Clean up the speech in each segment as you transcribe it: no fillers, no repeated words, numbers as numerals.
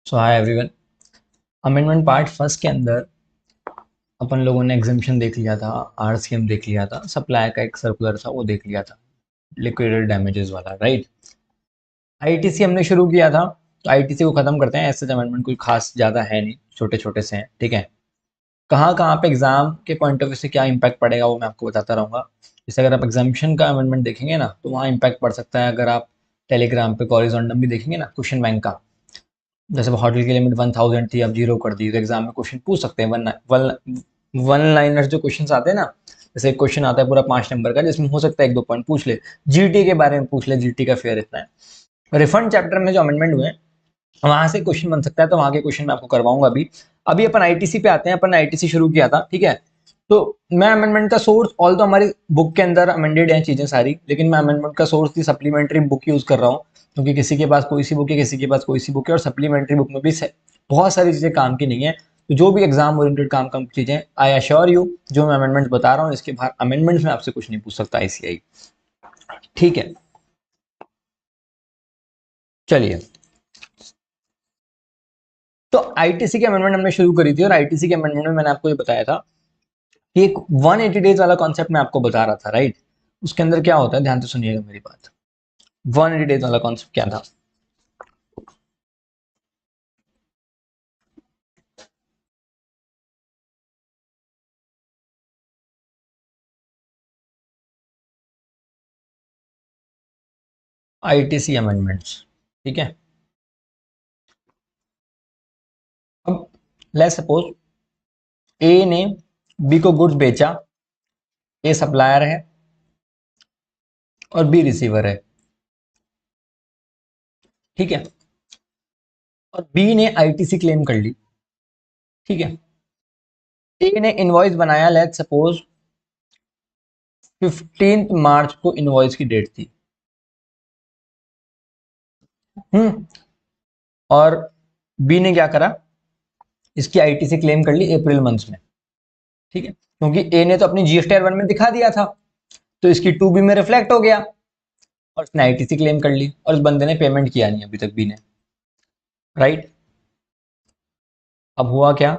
सो hi everyone. Amendment part first के अंदर अपन लोगों ने एग्जामिशन देख लिया था, आरसीएम देख लिया था, सप्लाई का एक सर्कुलर था वो देख लिया था, लिक्विडेटेड डैमेजेस वाला, राइट। आईटीसी हमने शुरू किया था, तो आईटीसी को खत्म करते हैं। ऐसे अमेंडमेंट कोई खास ज़्यादा है नहीं, छोटे छोटे से हैं, ठीक है। कहाँ कहाँ पे एग्जाम के पॉइंट ऑफ व्यू से क्या इम्पैक्ट पड़ेगा वो मैं आपको बताता रहूँगा। जैसे अगर आप एग्जामिशन का अमेंडमेंट देखेंगे ना, तो वहाँ इम्पैक्ट पड़ सकता है। अगर आप टेलीग्राम पे कॉरिजोंडम भी देखेंगे ना, क्वेश्चन बैंक का, जैसे होटल की लिमिट 1000 थी, अब 0 कर दी, तो एग्जाम में क्वेश्चन पूछ सकते हैं। वन लाइनर जो क्वेश्चन आते हैं ना, जैसे एक क्वेश्चन आता है पूरा 5 नंबर का, जिसमें हो सकता है 1-2 पॉइंट पूछ ले, जीटी के बारे में पूछ ले, जीटी का फेयर इतना है। रिफंड चैप्टर में जो अमेंडमेंट हुए हैं, वहां से क्वेश्चन बन सकता है, तो वहां के क्वेश्चन मैं आपको करवाऊंगा अभी। अभी अपन आईटीसी पे आते हैं। अपन आईटीसी शुरू किया था, ठीक है। तो मैं अमेंडमेंट का सोर्स, ऑल तो हमारी बुक के अंदर अमेंडेड है चीजें सारी, लेकिन मैं अमेंडमेंट का सोर्स की सप्लीमेंट्री बुक यूज कर रहा हूँ, क्योंकि किसी के पास कोई सी बुक है, किसी के पास कोई सी बुक है, और सप्लीमेंट्री बुक में भी बहुत सारी चीजें काम की नहीं है। तो जो भी एग्जाम ओरिएंटेड काम काम चीजें, आई अश्योर यू, जो मैं अमेंडमेंट बता रहा हूँ, इसके बाहर अमेंडमेंट्स में आपसे कुछ नहीं पूछ सकता आईसीआई, ठीक है। चलिए, तो आईटीसी की अमेंडमेंट हमने शुरू करी थी, और आईटीसी के अमेंडमेंट में मैंने आपको ये बताया था कि एक 180 डेज वाला कॉन्सेप्ट मैं आपको बता रहा था, राइट। उसके अंदर क्या होता है, ध्यान से सुनिएगा मेरी बात। 180 डेज वाला कॉन्सेप्ट क्या था? आईटीसी अमेंडमेंट्स, ठीक है। अब लेट्स सपोज ए ने बी को गुड्स बेचा, ए सप्लायर है और बी रिसीवर है, ठीक है। और बी ने आईटीसी क्लेम कर ली, ठीक है। ए ने इनवॉइस बनाया, लेट्स सपोज 15 मार्च को इनवॉइस की डेट थी, हम्म। और बी ने क्या करा, इसकी आईटीसी क्लेम कर ली अप्रैल मंथ में, ठीक है। क्योंकि ए ने तो अपनी जीएसटी R1 में दिखा दिया था, तो इसकी 2B में रिफ्लेक्ट हो गया, और उसने आईटीसी क्लेम कर ली, और उस बंदे ने पेमेंट किया नहीं अभी तक, बी ने, राइट। अब हुआ क्या,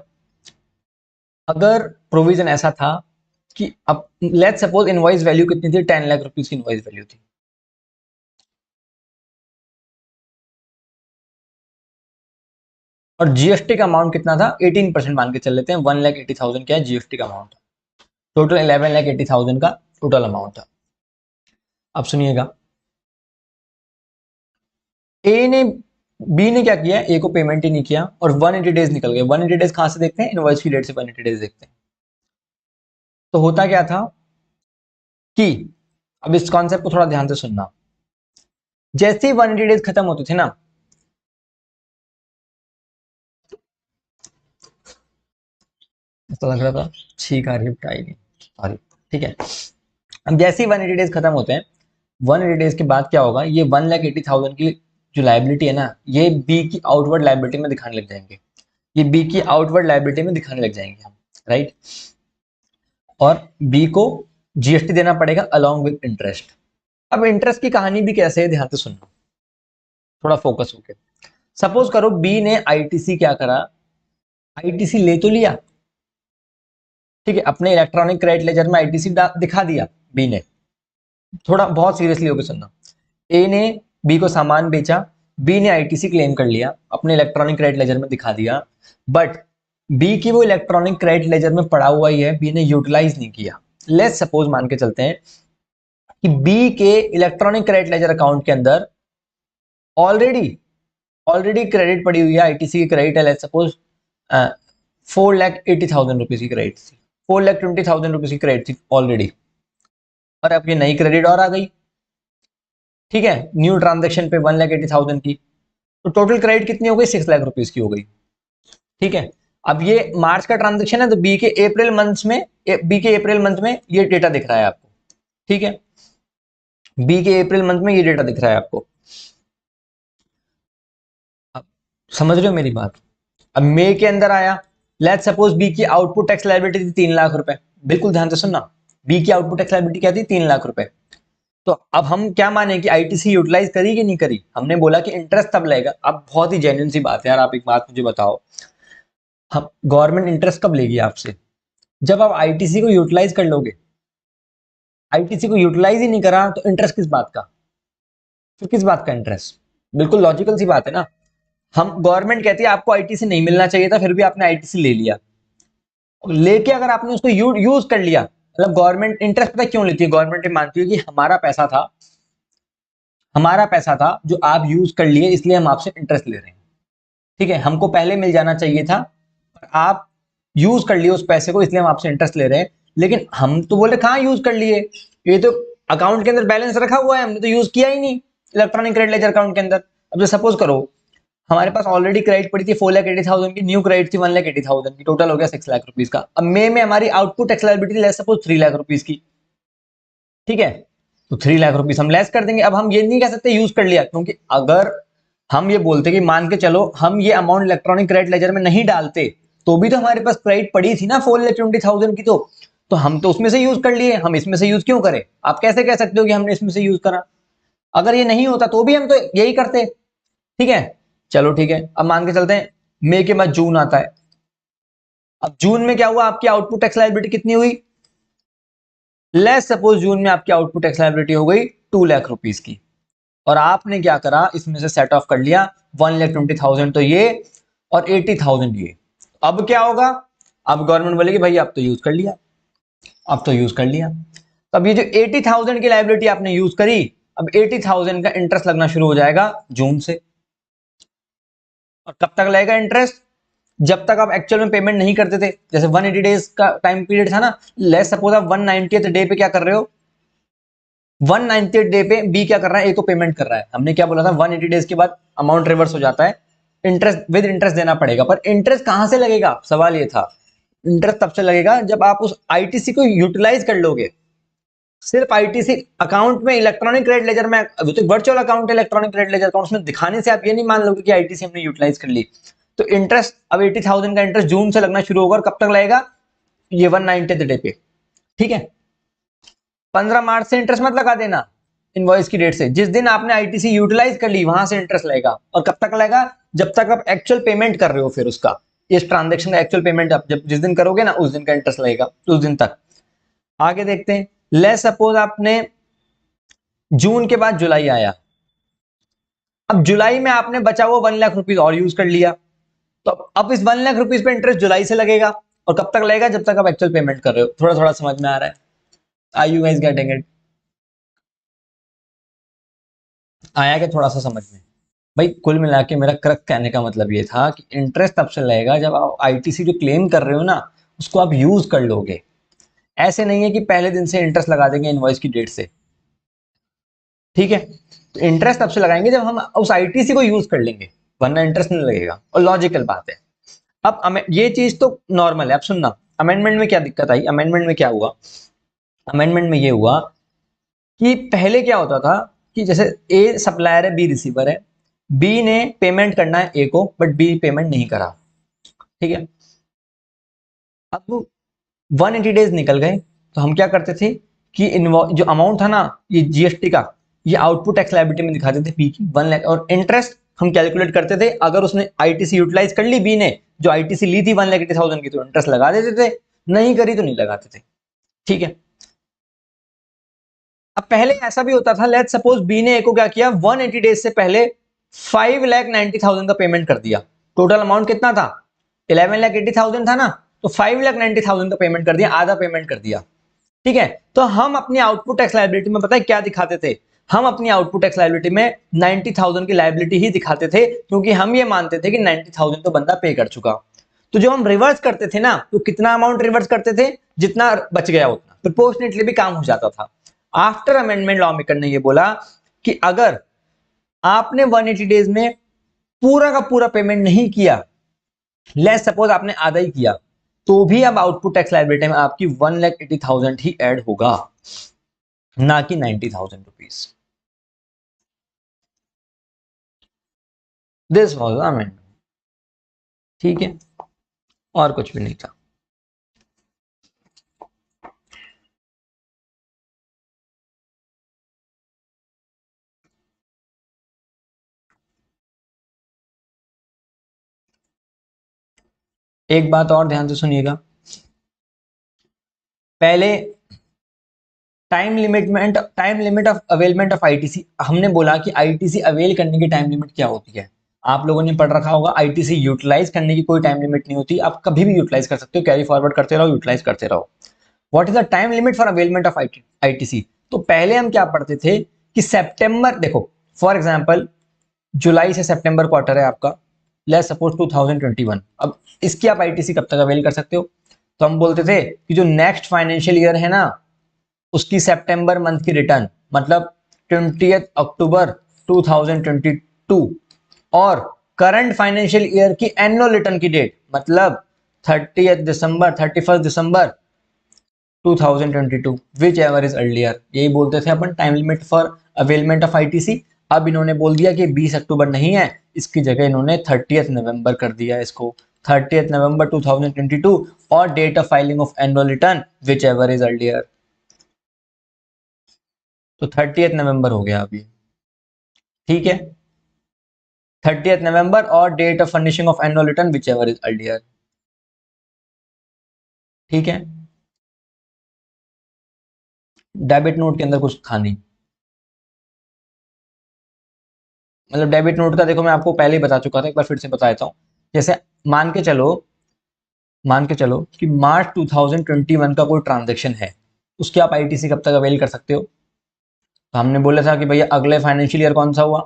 अगर प्रोविजन ऐसा था कि अब लेट्स सपोज इनवॉइस वैल्यू कितनी थी, 10 लाख रुपीज की इनवॉइस वैल्यू थी, और जीएसटी का अमाउंट कितना था, 18% मान के चल लेते हैं, 1,80,000 क्या है जीएसटी का अमाउंट था, टोटल 11,80,000 का टोटल अमाउंट था। अब सुनिएगा, ए ने बी ने क्या किया, ए को पेमेंट ही नहीं किया, और 180 डेज निकल गए। 180 डेज कहां से देखते हैं, इनवॉइस की डेट से 180 डेज देखते हैं। तो होता क्या था कि, अब इस कॉन्सेप्ट को थोड़ा ध्यान से सुनना, जैसे ही 180 डेज खत्म होते थे ना, तो लग रहा था छींक आ रही है, नहीं, सॉरी, ठीक है। अब जैसे ही 180 डेज खत्म होते हैं, 180 डेज के बाद क्या होगा, ये 1,80,000 की जो लाइबिलिटी है ना, ये बी की आउटवर्ड लाइबिलिटी में दिखाने लग जाएंगे, ये बी की आउटवर्ड लाइबिलिटी में दिखाने लग जाएंगे हम, राइट। और बी को जीएसटी देना पड़ेगा अलॉन्ग विद इंटरेस्ट। अब इंटरेस्ट की कहानी भी कैसे है, ध्यान से सुनना, थोड़ा फोकस होके। सपोज करो बी ने आईटीसी क्या करा, आईटीसी ले तो लिया, ठीक है, अपने इलेक्ट्रॉनिक क्रेडिट लेजर में आईटीसी दिखा दिया बी ने। थोड़ा बहुत सीरियसली होकर सुनना, ए ने बी को सामान बेचा, बी ने आईटीसी क्लेम कर लिया, अपने इलेक्ट्रॉनिक क्रेडिट लेजर में दिखा दिया, बट बी की वो इलेक्ट्रॉनिक क्रेडिट लेजर में पड़ा हुआ ही है, बी ने यूटिलाइज नहीं किया। लेट्स सपोज मान के चलते हैं कि बी के इलेक्ट्रॉनिक क्रेडिट लेजर अकाउंट के अंदर ऑलरेडी ऑलरेडी क्रेडिट पड़ी हुई है, आईटीसी की क्रेडिट है, लेट्स सपोज 4,80,000 रुपीज की क्रेडिट थी, 4,20,000 रुपीज की क्रेडिट थी ऑलरेडी, और अब ये नई क्रेडिट और आ गई, ठीक है, न्यू ट्रांजेक्शन पे 1,80,000 की, तो टोटल क्रेडिट कितनी हो गई, 6 लाख रुपीज की हो गई, ठीक है। अब ये मार्च का ट्रांजेक्शन है, तो बी के अप्रैल मंथ में ये डेटा दिख रहा है आपको, ठीक है, बी के अप्रैल मंथ में ये डेटा दिख रहा है आपको। अब समझ रहे हो मेरी बात। अब मई के अंदर आया, लेट्स सपोज बी की आउटपुट टैक्स लायबिलिटी थी 3 लाख रुपए, बिल्कुल ध्यान से सुनना, बी की आउटपुट टैक्स लायबिलिटी क्या थी, 3 लाख रुपए। तो अब हम क्या माने कि आईटीसी यूटिलाइज करी कि नहीं करी? हमने बोला कि इंटरेस्ट तब लगेगा। अब बहुत ही जेन्युइन सी बात है यार, आप एक बात मुझे बताओ, हम गवर्नमेंट इंटरेस्ट कब लेगी आपसे? जब आप आईटीसी को यूटिलाइज कर लोगे। आईटीसी को यूटिलाइज ही नहीं करा तो इंटरेस्ट किस बात का? फिर किस बात का इंटरेस्ट? बिल्कुल लॉजिकल सी बात है ना। हम गवर्नमेंट कहती है आपको आईटीसी नहीं मिलना चाहिए था, फिर भी आपने आईटीसी ले लिया। लेके अगर आपने उसको यूज कर लिया, मतलब गवर्नमेंट इंटरेस्ट पता है क्यों लेती है? गवर्नमेंट ये मानती है कि हमारा पैसा था जो आप यूज कर लिए, इसलिए हम आपसे इंटरेस्ट ले रहे हैं। ठीक है, हमको पहले मिल जाना चाहिए था, पर आप यूज कर लिए उस पैसे को, इसलिए हम आपसे इंटरेस्ट ले रहे हैं। लेकिन हम तो बोले कहाँ यूज कर लिए, ये तो अकाउंट के अंदर बैलेंस रखा हुआ है, हमने तो यूज किया ही नहीं इलेक्ट्रॉनिक क्रेडिट लेजर अकाउंट के अंदर। अब जो सपोज करो हमारे पास ऑलरेडी क्रेडिट पड़ी थी 4,80,000 की, न्यू क्रेडिट थी 1,80,000 की, टोटल हो गया 6 लाख रुपीज का। अब मई में हमारी output tax liability less suppose 3 lakh rupees की। ठीक है, तो 3 लाख रुपीज हम लेस कर देंगे। अब हम ये नहीं कह सकते यूज कर लिया, क्योंकि अगर हम ये बोलते कि मान के चलो हम ये अमाउंट इलेक्ट्रॉनिक क्रेडिट लेजर में नहीं डालते, तो भी तो हमारे पास क्रेडिट पड़ी थी ना 4,20,000 की। तो हम तो उसमें से यूज कर लिए, हम इसमें से यूज क्यों करें? आप कैसे कह सकते हो कि हमने इसमें से यूज करा? अगर ये नहीं होता तो भी हम तो यही करते। ठीक है, चलो ठीक है, अब मान के चलते हैं मई के बाद जून आता है। अब जून में क्या हुआ, आपकी आउटपुट टैक्स लायबिलिटी कितनी हुई? लेट्स सपोज जून में आपकी आउटपुट टैक्स लायबिलिटी हो गई 2 लाख रुपीज की, और आपने क्या करा, इसमें से सेट ऑफ कर लिया 1,20,000 तो ये, और 80,000 ये। अब क्या होगा? अब गवर्नमेंट बोलेगी भाई अब तो यूज कर लिया, अब तो यूज कर लिया। तो अब ये जो 80,000 की लाइबिलिटी आपने यूज करी, अब 80,000 का इंटरेस्ट लगना शुरू हो जाएगा जून से। और कब तक लगेगा इंटरेस्ट? जब तक आप एक्चुअल में पेमेंट नहीं करते थे। जैसे 180 डेज का टाइम पीरियड था ना, लेट्स सपोज आप 190th डे पे क्या कर रहे हो, 190th डे पे बी क्या कर रहा है, ए को पेमेंट कर रहा है। हमने क्या बोला था, 180 डेज के बाद अमाउंट रिवर्स हो जाता है, इंटरेस्ट विद इंटरेस्ट देना पड़ेगा। पर इंटरेस्ट कहां से लगेगा, सवाल ये था। इंटरेस्ट तब से लगेगा जब आप उस आईटीसी को यूटिलाइज कर लोगे। सिर्फ आईटीसी अकाउंट में, इलेक्ट्रॉनिक क्रेडिट लेजर में, अभी तो वर्चुअल अकाउंट है इलेक्ट्रॉनिक क्रेडिट लेजर अकाउंट, में दिखाने से आप ये नहीं मान लोगे कि आईटीसी हमने यूटिलाइज कर ली। तो इंटरेस्ट अब 80,000 का इंटरेस्ट जून से लगना शुरू होगा, और कब तक लगेगा? ये 190th डे पे। ठीक है, 15 मार्च से इंटरेस्ट मत लगा देना इनवॉइस की डेट से, जिस दिन आपने आईटीसी यूटिलाइज कर ली वहां से इंटरेस्ट लगेगा। और कब तक लगेगा? जब तक आप एक्चुअल पेमेंट कर रहे हो, फिर उसका, इस ट्रांजेक्शन का एक्चुअल पेमेंट आप जब जिस दिन करोगे ना, उस दिन का इंटरेस्ट लगेगा, उस दिन तक। आगे देखते हैं, लेट्स सपोज आपने जून के बाद जुलाई आया। अब जुलाई में आपने बचा हुआ 1 लाख रुपीज और यूज कर लिया, तो अब इस 1 लाख रुपीज पे इंटरेस्ट जुलाई से लगेगा। और कब तक लगेगा? जब तक आप एक्चुअल पेमेंट कर रहे हो। थोड़ा थोड़ा समझ में आ रहा है? Are you guys getting it? आया क्या थोड़ा सा समझ में? भाई कुल मिला के मेरा क्रक कहने का मतलब ये था कि इंटरेस्ट तब से लगेगा जब आप आईटीसी जो क्लेम कर रहे हो ना, उसको आप यूज कर लोगे। ऐसे नहीं है कि पहले दिन से इंटरेस्ट लगा देंगे इनवॉइस की डेट से। ठीक है, तो इंटरेस्ट तब से लगाएंगे जब हम उस आईटीसी को यूज कर लेंगे, वरना इंटरेस्ट नहीं लगेगा। और लॉजिकल बात है। अब ये चीज तो नॉर्मल है। अब सुनना, अमेंडमेंट में क्या दिक्कत आई, अमेंडमेंट में क्या हुआ? अमेंडमेंट में ये हुआ कि पहले क्या होता था कि जैसे ए सप्लायर है, बी रिसीवर है, बी ने पेमेंट करना है ए को, बट बी पेमेंट नहीं करा। ठीक है, अब 180 डेज निकल गए, तो हम क्या करते थे कि जो अमाउंट था ना, ये जीएसटी का, ये आउटपुट टैक्स लायबिलिटी में दिखाते थे बी की 1 लाख, और इंटरेस्ट हम कैलकुलेट करते थे। अगर उसने आईटीसी यूटिलाइज कर ली, बी ने जो आईटीसी ली थी 1,80,000 की, तो इंटरेस्ट लगा देते थे, नहीं करी तो नहीं लगाते थे। ठीक है, अब पहले ऐसा भी होता था, लेट्स सपोज बी ने ए को क्या किया, 180 डेज से पहले 5,90,000 का पेमेंट कर दिया। टोटल अमाउंट कितना था? 11,80,000 था ना, तो 5,90,000 का पेमेंट कर दिया, आधा पेमेंट कर दिया। ठीक है, तो हम अपनी आउटपुट टैक्स लायबिलिटी में पता है क्या दिखाते थे? हम अपनी आउटपुट टैक्स लायबिलिटी में 90,000 की लायबिलिटी ही दिखाते थे, क्योंकि हम ये मानते थे कि 90,000 तो बंदा पे कर चुका। तो जो हम रिवर्स करते थे ना, तो कितना अमाउंट रिवर्स करते थे? जितना बच गया उतना प्रोपोर्शनेटली भी काम हो जाता था। आफ्टर अमेंडमेंट लॉ मेकर ने ये बोला कि अगर आपने 180 डेज में पूरा का पूरा पेमेंट नहीं किया, लेट्स सपोज आपने आधा ही किया, तो भी अब आउटपुट टैक्स लायबिलिटी में आपकी 1,80,000 ही ऐड होगा, ना कि 90,000 रुपीज। This was amendment. ठीक है, और कुछ भी नहीं था। एक बात और ध्यान से सुनिएगा, पहले time limit of availment of ITC, हमने बोला कि आईटीसी अवेल करने की टाइम लिमिट क्या होती है। आप लोगों ने पढ़ रखा होगा, आईटीसी यूटिलाइज करने की कोई टाइम लिमिट नहीं होती, आप कभी भी यूटिलाइज कर सकते हो, कैरी फॉरवर्ड करते रहो, यूटिलाइज करते रहो। What is the time limit for availment of ITC? तो पहले हम क्या पढ़ते थे कि सितंबर, देखो फॉर एग्जांपल जुलाई से सितंबर क्वार्टर है आपका, लेट्स सपोज 2021, अब इसकी आप आईटीसी कब तक अवेल कर सकते हो? तो हम बोलते थे कि जो नेक्स्ट फाइनेंशियल ईयर है ना, उसकी सितंबर मंथ की रिटर्न, मतलब 20 अक्टूबर 2022, और करंट फाइनेंशियल ईयर की एनुअल रिटर्न की डेट, मतलब 31 दिसंबर 2022, विच एवर इज अर्लियर, यही बोलते थे अपन time limit for availment of ITC. अब इन्होंने बोल दिया कि 20 अक्टूबर नहीं है, इसकी जगह इन्होंने 30 नवंबर कर दिया इसको, 30 नवंबर 2022, और date of filing of annual return whichever is earlier. तो 30 नवंबर हो गया अभी, ठीक है, 30 नवंबर और date of furnishing of annual return whichever is earlier, ठीक है। डेबिट नोट के अंदर कुछ था नहीं, मतलब डेबिट नोट का देखो मैं आपको पहले ही बता चुका था, एक बार फिर से बता देता हूँ। जैसे मान के चलो मान के चलो कि मार्च 2021 का कोई ट्रांजेक्शन है, उसकी आप आईटीसी कब तक अवेल कर सकते हो? तो हमने बोला था कि भैया अगले फाइनेंशियल ईयर कौन सा हुआ,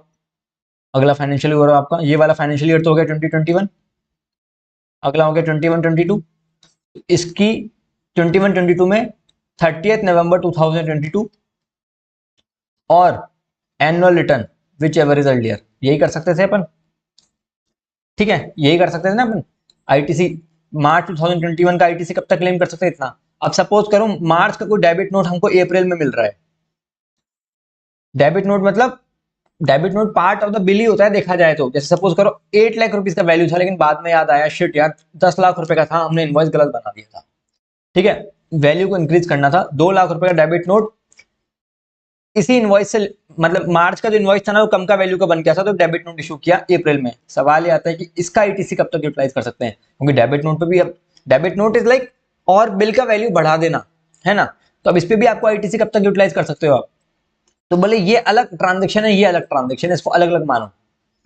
अगला फाइनेंशियल ईयर आपका ये वाला फाइनेंशियल ईयर तो हो गया 2021, अगला हो गया 21-22, इसकी 21-22 में 30 नवंबर 2022 और annual return whichever is earlier, यही कर सकते थे अपन, ठीक है, यही कर सकते थे ना अपन। आईटीसी मार्च 2021 का आईटीसी कब तक क्लेम कर सकते हैं? इतना। अब सपोज करो मार्च का कोई डेबिट नोट हमको अप्रैल में मिल रहा है, डेबिट नोट मतलब debit note part of the bill ही होता है देखा जाए तो। जैसे सपोज करो 8 लाख रुपीस का वैल्यू था, लेकिन बाद में याद आया शिट यार 10 लाख रुपए का था, हमने इनवॉइस गलत बना दिया था, ठीक है, वैल्यू को इंक्रीज करना था, 2 लाख रुपए का डेबिट नोट इसी इनवॉइस से, मतलब मार्च का जो इनवॉइस था ना वो कम का वैल्यू का बन गया था, तो डेबिट नोट इशू किया अप्रैल में। सवाल ये आता है कि इसका आईटीसी कब तक यूटिलाइज कर सकते हैं, क्योंकि डेबिट नोट पे भी अब डेबिट नोट इज लाइक और बिल का वैल्यू बढ़ा देना है ना, तो अब इस पे भी आपको आईटीसी कब तक यूटिलाइज कर सकते हो आप? तो बोले ये अलग ट्रांजेक्शन है, ये अलग ट्रांजेक्शन है, इसको अलग अलग मानो।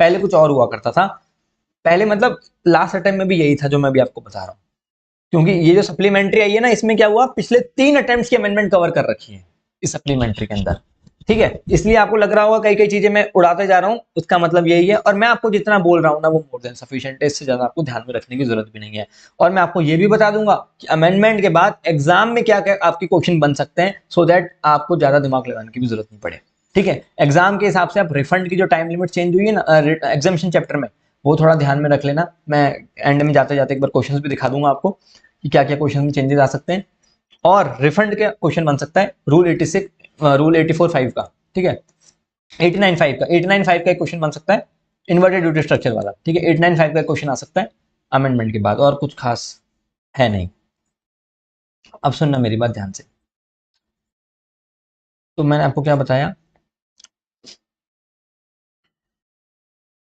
पहले कुछ और हुआ करता था, पहले मतलब लास्ट अटेम्प्ट में भी यही था जो मैं भी आपको बता रहा हूँ, क्योंकि ये जो सप्लीमेंट्री आई है ना, इसमें क्या हुआ, पिछले 3 अटेम्प्ट्स की अमेंडमेंट कवर कर रखी है इस सप्लीमेंट्री के अंदर, ठीक है। इसलिए आपको लग रहा होगा कई कई चीजें मैं उड़ाते जा रहा हूँ, उसका मतलब यही है, और मैं आपको जितना बोल रहा हूँ ना वो मोर देन सफिशिएंट है, इससे ज्यादा आपको ध्यान में रखने की जरूरत भी नहीं है। और मैं आपको ये भी बता दूंगा कि अमेंडमेंट के बाद एग्जाम में क्या क्या आपके क्वेश्चन बन सकते हैं, सो दैट आपको ज्यादा दिमाग लगाने की भी जरूरत नहीं पड़े, ठीक है। एग्जाम के हिसाब से आप रिफंड की जो टाइम लिमिट चेंज हुई है ना एग्जामिनेशन चैप्टर में, वो थोड़ा ध्यान में रख लेना। मैं एंड में जाते जाते एक बार क्वेश्चंस भी दिखा दूंगा आपको कि क्या क्या क्वेश्चन में चेंजेस आ सकते हैं, और रिफंड का क्वेश्चन बन सकता है रूल 86 रूल 84(5) का, ठीक है, 89(5) का 89(5) का एक क्वेश्चन बन सकता है इन्वर्टेड ड्यूटी स्ट्रक्चर वाला, ठीक है, 89(5) का क्वेश्चन आ सकता है अमेंडमेंट के बाद, और कुछ खास है नहीं। अब सुनना मेरी बात ध्यान से, तो मैंने आपको क्या बताया,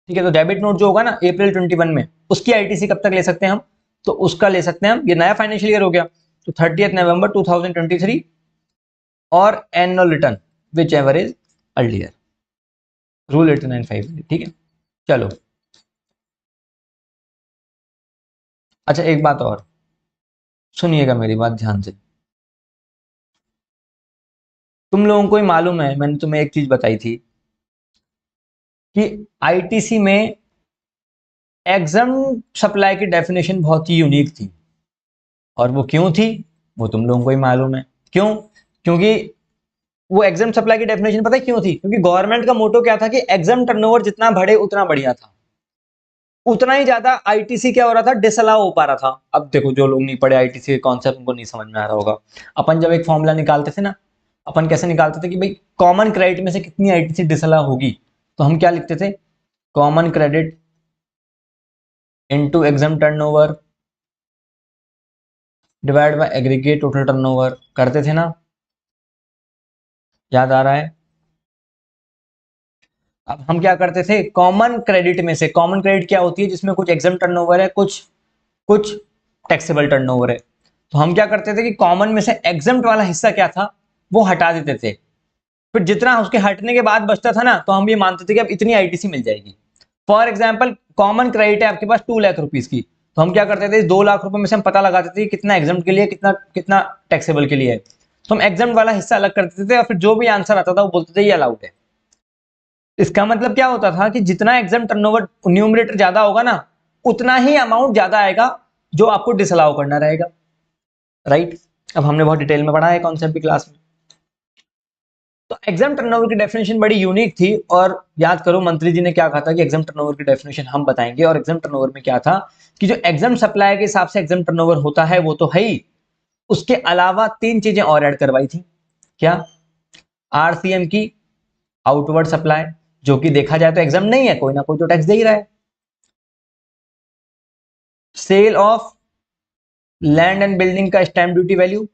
ठीक है, तो डेबिट नोट जो होगा ना अप्रैल 21 में, उसकी आईटीसी कब तक ले सकते हैं हम? तो उसका ले सकते हैं हम, ये नया फाइनेंशियल ईयर हो गया, तो 30 नवंबर 2023, और annual return whichever is earlier, rule 89(5), ठीक है। चलो, अच्छा एक बात और सुनिएगा मेरी बात ध्यान से, तुम लोगों को ही मालूम है, मैंने तुम्हें एक चीज बताई थी कि आईटीसी में एग्जाम सप्लाई की डेफिनेशन बहुत ही यूनिक थी, और वो क्यों थी वो तुम लोगों को ही मालूम है क्यों, क्योंकि वो एग्जाम सप्लाई की डेफिनेशन पता है क्यों थी? क्योंकि गवर्नमेंट का मोटो क्या था कि एग्जाम टर्नओवर जितना बढ़े उतना बढ़िया था, उतना ही ज्यादा आईटीसी क्या हो रहा था, डिसअलाउ हो पा रहा था। अब देखो जो लोग नहीं पढ़े आईटीसी के कॉन्सेप्ट उनको नहीं समझ में आ रहा होगा, अपन जब एक फॉर्मूला निकालते थे ना, अपन कैसे निकालते थे कि भाई कॉमन क्रेडिट में से कितनी आईटीसी डिसअलाउ होगी, तो हम क्या लिखते थे, common credit into exam turnover divide by aggregate total turnover करते थे ना, याद आ रहा है? अब हम क्या करते थे, कॉमन क्रेडिट में से, कॉमन क्रेडिट क्या होती है, जिसमें कुछ एग्जाम टर्नओवर है, कुछ कुछ टैक्सेबल टर्नओवर है। तो हम क्या करते थे कि कॉमन में से एग्जम्प्ट वाला हिस्सा क्या था वो हटा देते थे, फिर जितना उसके हटने के बाद बचता था ना तो हम ये मानते थे कि अब इतनी आईटीसी मिल जाएगी। फॉर एग्जाम्पल कॉमन क्रेडिट है आपके पास 2 लाख रुपीज की, तो हम क्या करते थे 2 लाख रुपए में से हम पता लगाते थे कि कितना एग्जाम के लिए, कितना कितना टैक्सेबल के लिए है, तो हम एग्जाम वाला हिस्सा अलग कर देते थे और फिर जो भी आंसर आता था वो बोलते थे ये अलाउड है। इसका मतलब क्या होता था कि जितना एग्जाम टर्नओवर न्यूमरेटर ज्यादा होगा ना उतना ही अमाउंट ज्यादा आएगा जो आपको डिसअलाउ करना रहेगा, राइट। अब हमने बहुत डिटेल में पढ़ा है कॉन्सेप्ट की क्लास में। तो एग्जाम टर्नओवर की डेफिनेशन बड़ी यूनिक थी, और याद करो मंत्री जी ने क्या कहा था कि एग्जाम टर्नओवर की डेफिनेशन हम बताएंगे, और एग्जाम टर्नओवर में क्या था कि जो एग्जाम सप्लाई के हिसाब से एग्जाम टर्नओवर होता है वो तो है ही, उसके अलावा 3 चीजें और ऐड करवाई थी। क्या? आरसीएम की आउटवर्ड सप्लाई, जो कि देखा जाए तो एग्जाम नहीं है, कोई ना कोई तो टैक्स दे ही रहा है। Sale of land and building का स्टैम्प ड्यूटी वैल्यू,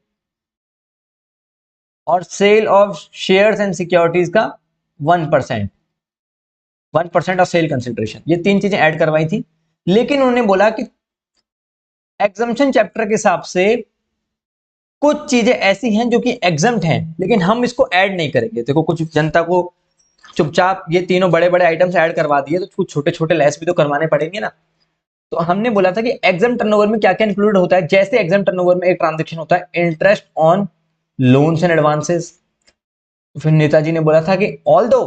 और sale of shares and securities का 1%, 1% ऑफ सेल कंसिडरेशन, ये 3 चीजें ऐड करवाई थी। लेकिन उन्होंने बोला कि एग्जम्पशन चैप्टर के हिसाब से कुछ चीजें ऐसी हैं जो कि एग्जम्प्ट हैं लेकिन हम इसको ऐड नहीं करेंगे। देखो कुछ जनता को चुपचाप ये तीनों बड़े बड़े आइटम्स ऐड करवा दिए तो कुछ छोटे छोटे लेस भी तो करवाने पड़ेंगे ना। तो हमने बोला था कि एग्जाम टर्नओवर में क्या क्या इंक्लूडेड होता है। जैसे एग्जाम टर्नओवर में एक ट्रांजेक्शन होता है interest on loans and advances, फिर नेताजी ने बोला था कि ऑल दो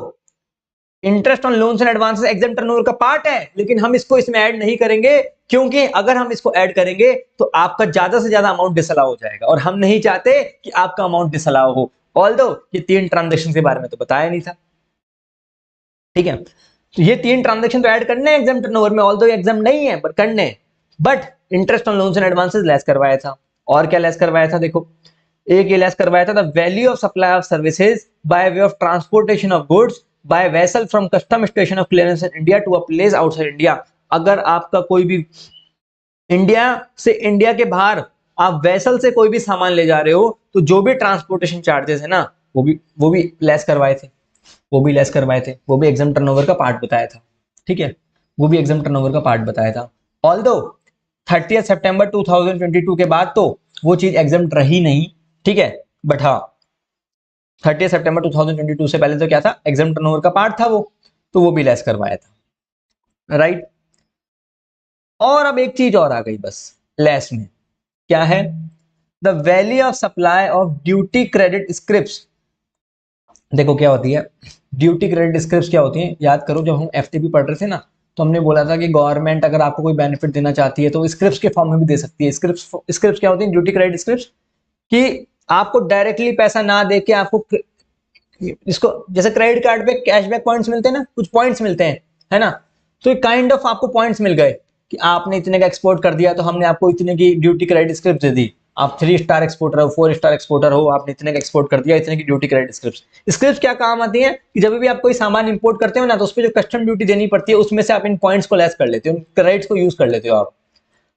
interest on loans and advances exam turnover का पार्ट है लेकिन हम इसको इसमें ऐड नहीं करेंगे, क्योंकि अगर हम इसको ऐड करेंगे तो आपका ज्यादा से ज्यादा अमाउंट डिसअलाउ हो जाएगा और हम नहीं चाहते कि आपका अमाउंट डिसअलाउ हो। ऑल दो ये 3 ट्रांजेक्शन के बारे में तो बताया नहीं था, ठीक है। तो ये 3 ट्रांजेक्शन तो ऐड करने हैं एग्जाम टर्नओवर में, ऑल दो एग्जाम नहीं है बट करने, but interest on loans and advances less करवाया था। और क्या लेस करवाया था? देखो एक ये लेस करवाया था the value of supply of services by way of transportation of goods by vessel from custom station of clearance in India to a place outside India. अगर आपका कोई भी इंडिया से इंडिया के बाहर आप वेसल से कोई भी सामान ले जा रहे हो तो जो भी ट्रांसपोर्टेशन चार्जेस है ना वो भी लेस करवाए थे, वो भी लेस करवाए थे, वो भी एग्जाम टर्नओवर का पार्ट बताया था, ठीक है। वो भी एग्जाम टर्नओवर का पार्ट बताया था। ऑल्दो 30 सितंबर 2022 के बाद तो वो चीज एग्जाम रही नहीं, ठीक है, बट हाँ 30 सितंबर 2022 से पहले तो क्या था एग्जाम टर्नओवर का पार्ट था वो, तो वो भी लेस करवाया था, राइट। और अब एक चीज और आ गई बस लेस में, क्या है? The value of supply of duty credit script. देखो क्या होती है ड्यूटी क्रेडिट स्क्रिप्ट, क्या होती है याद करो, जब हम एफटीपी पढ़ रहे थे ना तो हमने बोला था कि गवर्नमेंट अगर आपको कोई बेनिफिट देना चाहती है तो स्क्रिप्ट के फॉर्म में भी दे सकती है। स्क्रिप्ट क्या होती है? ड्यूटी क्रेडिट स्क्रिप्ट, कि आपको डायरेक्टली पैसा ना दे के आपको इसको, जैसे क्रेडिट कार्ड पे कैशबैक पॉइंट्स मिलते हैं ना, कुछ पॉइंट्स मिलते हैं, है ना, तो एक काइंड ऑफ आपको पॉइंट्स मिल गए कि आपने इतने का एक्सपोर्ट कर दिया तो हमने आपको इतने की ड्यूटी क्रेडिट स्क्रिप्ट दे दी। आप 3 स्टार एक्सपोर्टर हो, 4 स्टार एक्सपोर्टर हो, आपने इतने का एक्सपोर्ट कर दिया, इतने की ड्यूटी क्रेडिट स्क्रिप्ट क्या काम आती है कि जब भी आप कोई सामान इंपोर्ट करते हो ना तो उस पर जो कस्टम ड्यूटी देनी पड़ती है उसमें से आप इन पॉइंट्स को लेस कर लेते हो, क्रेडिट्स को यूज कर लेते हो आप।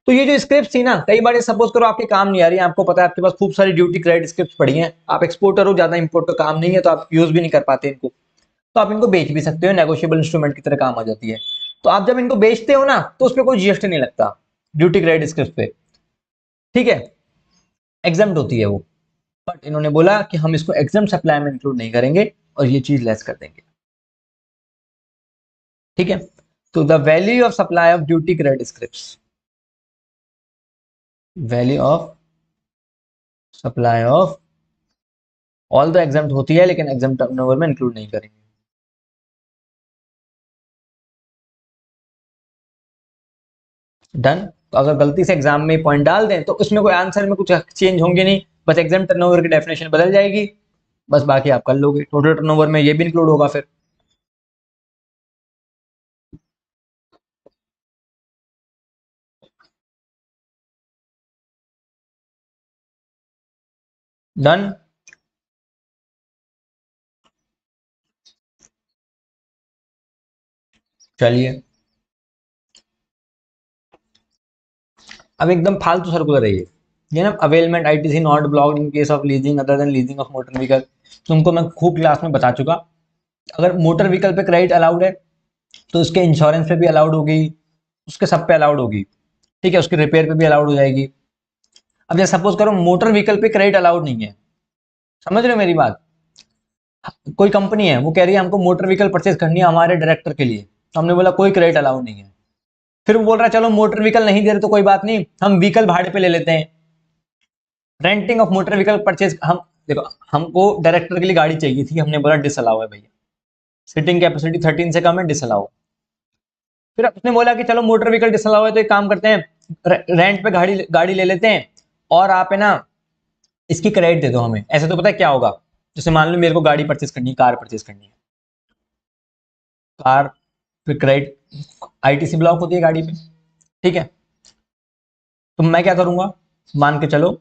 तो ये जो स्क्रिप्ट थी ना, कई बार सपोज करो आपके काम नहीं आ रही है, आपको पता है आपके पास खूब सारी ड्यूटी क्रेडिट स्क्रिप्ट पड़ी हैं, आप एक्सपोर्टर हो, ज्यादा इंपोर्ट का काम नहीं है तो आप यूज भी नहीं कर पाते इनको, तो आप इनको बेच भी सकते हो, नेगोशिएबल इंस्ट्रूमेंट की तरह काम आ जाती है। तो आप जब इनको बेचते हो ना तो उस पर कोई जीएसटी नहीं लगता ड्यूटी क्रेडिट स्क्रिप्ट पे, ठीक है, एग्जाम्प्ट होती है वो। बट इन्होंने बोला कि हम इसको एग्जाम सप्लाई में इंक्लूड नहीं करेंगे और ये चीज लेस कर देंगे, ठीक है। तो the value of supply of duty credit script, value of supply of all the exam होती है लेकिन एग्जाम टर्नओवर में इंक्लूड नहीं करेंगे, डन। तो अगर गलती से एग्जाम में पॉइंट डाल दें तो उसमें कोई आंसर में कुछ चेंज होंगे नहीं, बस एग्जाम टर्नओवर की डेफिनेशन बदल जाएगी, बस बाकी आप कर लोगे, टोटल टर्नओवर में ये भी इंक्लूड होगा फिर। डन। चलिए अब एकदम फालतू सर्कुलर है ये ना, availment ITC not blocked in case of leasing other than leasing of motor vehicle. तुमको मैं खूब क्लास में बता चुका, अगर मोटर व्हीकल पे क्रेडिट अलाउड है तो उसके इंश्योरेंस पे भी अलाउड होगी, उसके सब पे अलाउड होगी, ठीक है, उसकी रिपेयर पे भी अलाउड हो जाएगी। अब जैसे सपोज करो मोटर व्हीकल पे क्रेडिट अलाउड नहीं है, समझ रहे हो मेरी बात? कोई कंपनी है वो कह रही है हमको मोटर व्हीकल परचेज करनी है हमारे डायरेक्टर के लिए, तो हमने बोला कोई क्रेडिट अलाउड नहीं है। फिर वो बोल रहा है चलो मोटर व्हीकल नहीं दे रहे तो कोई बात नहीं, हम व्हीकल भाड़े पे ले लेते हैं, renting of motor vehicle purchase. हम देखो, हमको डायरेक्टर के लिए गाड़ी चाहिए थी, हमने बोला डिसअलाउ है भैया, सीटिंग कैपेसिटी 13 से कम है, डिसअलाउ। फिर उसने बोला कि चलो मोटर व्हीकल डिसअलाउ है तो एक काम करते हैं, रेंट पे गाड़ी गाड़ी ले लेते हैं और आप है ना इसकी क्रेडिट दे दो हमें। ऐसे तो पता है क्या होगा, जैसे मान लो मेरे को गाड़ी परचेज करनी है, कार परचेज करनी है, कार फिर क्रेडिट आईटीसी ब्लॉक होती है गाड़ी पे, ठीक है। तो मैं क्या करूंगा, मान के चलो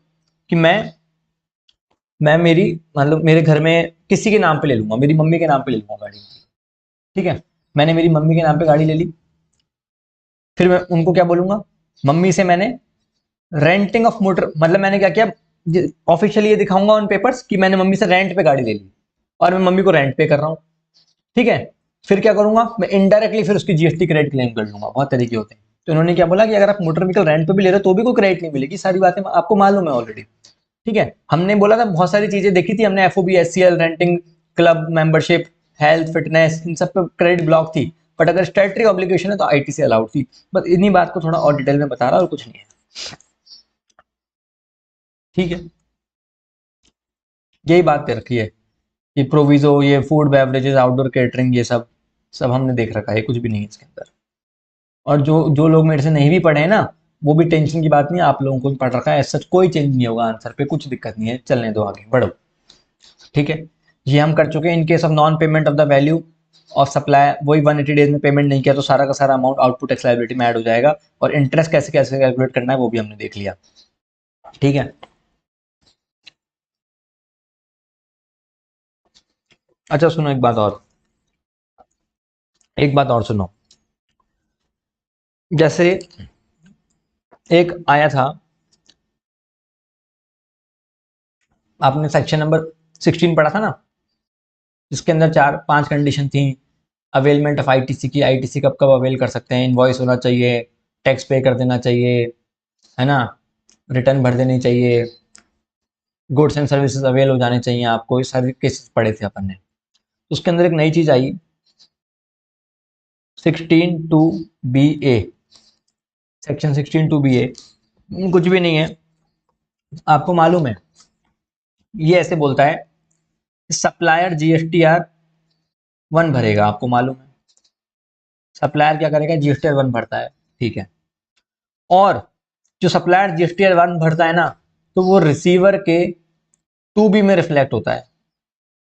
कि मैं मेरी मतलब मेरे घर में किसी के नाम पे ले लूंगा, मेरी मम्मी के नाम पे ले लूंगा गाड़ी, ठीक है। मैंने मेरी मम्मी के नाम पे गाड़ी ले ली, फिर मैं उनको क्या बोलूंगा, मम्मी से मैंने रेंटिंग ऑफ मोटर, मतलब मैंने क्या किया, ऑफिशियली ये दिखाऊंगा ऑन पेपर्स कि मैंने मम्मी से रेंट पे गाड़ी ले ली और मैं मम्मी को रेंट पे कर रहा हूँ, ठीक है। फिर क्या करूंगा, मैं इनडायरेक्टली फिर उसकी जीएसटी क्रेडिट क्लेम कर लूंगा, बहुत तरीके होते हैं। तो उन्होंने क्या बोला कि अगर आप मोटर व्हीकल रेंट पे भी ले रहे हो तो भी कोई क्रेडिट नहीं मिलेगी, सारी बातें आपको मालूम है ऑलरेडी, ठीक है। हमने बोला था बहुत सारी चीजें देखी थी हमने, FOB, SCL, renting, club membership, health, fitness, इन सब पे क्रेडिट ब्लॉक थी। बट अगर स्टैट्यूटरी ऑब्लिगेशन है तो आईटीसी अलाउड थी। बस इन्हीं बात को थोड़ा और डिटेल में बता रहा और कुछ नहीं है, ठीक है। यही बात दे रखी है कि प्रोविजो, ये फूड बेवरेजेस, आउटडोर केटरिंग, ये सब सब हमने देख रखा है, कुछ भी नहीं है इसके अंदर। और जो जो लोग मेरे से नहीं भी पढ़े हैं ना, वो भी टेंशन की बात नहीं है, आप लोगों को भी पढ़ रखा है, सच कोई चेंज नहीं होगा आंसर पे, कुछ दिक्कत नहीं है, चलने दो आगे बढ़ो, ठीक है। ये हम कर चुके हैं। इन case of non payment of the value of supply, वही 180 डेज में पेमेंट नहीं किया तो सारा का सारा अमाउंट आउटपुट टैक्स लायबिलिटी में ऐड हो जाएगा। और इंटरेस्ट कैसे कैसे कैलकुलेट करना है वो भी हमने देख लिया, ठीक है। अच्छा सुनो एक बात और, एक बात और सुनो। जैसे एक आया था, आपने सेक्शन नंबर 16 पढ़ा था ना, जिसके अंदर 4-5 कंडीशन थी। अवेलमेंट ऑफ आईटीसी की, आईटीसी कब कब अवेल कर सकते हैं, इनवॉइस होना चाहिए, टैक्स पे कर देना चाहिए, है ना, रिटर्न भर देनी चाहिए, गुड्स एंड सर्विसेज अवेल हो जाने चाहिए आपको, ये सारे केसेस पढ़े थे अपन ने। तो उसके अंदर एक नई चीज आई, 16(2)(ba), सेक्शन 16(2)(ba, कुछ भी नहीं है, आपको मालूम है। ये ऐसे बोलता है सप्लायर जीएसटीआर 1 भरेगा, आपको मालूम है सप्लायर क्या करेगा, जीएसटीआर 1 भरता है, ठीक है। और जो सप्लायर जीएसटीआर 1 भरता है ना, तो वो रिसीवर के 2B में रिफ्लेक्ट होता है,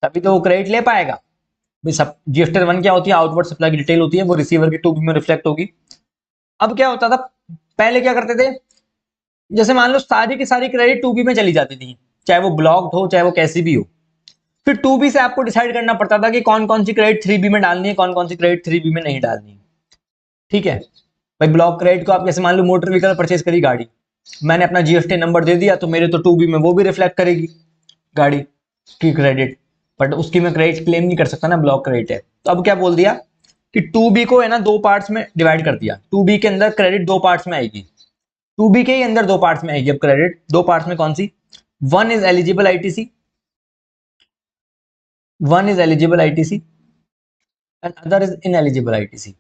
तभी तो वो क्रेडिट ले पाएगा भाई। सब जीएसटीआर 1 क्या होती है, आउटवर्ड सप्लाई की डिटेल होती है, वो रिसीवर के 2B में रिफ्लेक्ट होगी। अब क्या होता था, पहले क्या करते थे, जैसे मान लो सारी की सारी क्रेडिट 2B में चली जाती थी, चाहे वो ब्लॉक्ड हो चाहे वो कैसी भी हो। फिर 2B से आपको डिसाइड करना पड़ता था कि कौन कौन सी क्रेडिट 3B में डालनी है, कौन कौन सी क्रेडिट 3B में नहीं डालनी है, ठीक है। भाई ब्लॉक क्रेडिट को आप जैसे मान लो मोटर व्हीकल परचेज करी गाड़ी, मैंने अपना जीएसटी नंबर दे दिया तो मेरे तो 2B में वो भी रिफ्लेक्ट करेगी गाड़ी की क्रेडिट, बट उसकी मैं क्रेडिट क्लेम नहीं कर सकता ना, ब्लॉक क्रेडिट है। तो अब क्या बोल दिया कि 2B को है ना 2 पार्ट्स में डिवाइड कर दिया, 2B के अंदर क्रेडिट 2 पार्ट्स में आएगी, 2B के ही अंदर 2 पार्ट्स में आएगी। अब क्रेडिट 2 पार्ट्स में कौन सी, one is eligible ITC, one is eligible ITC and other is ineligible ITC.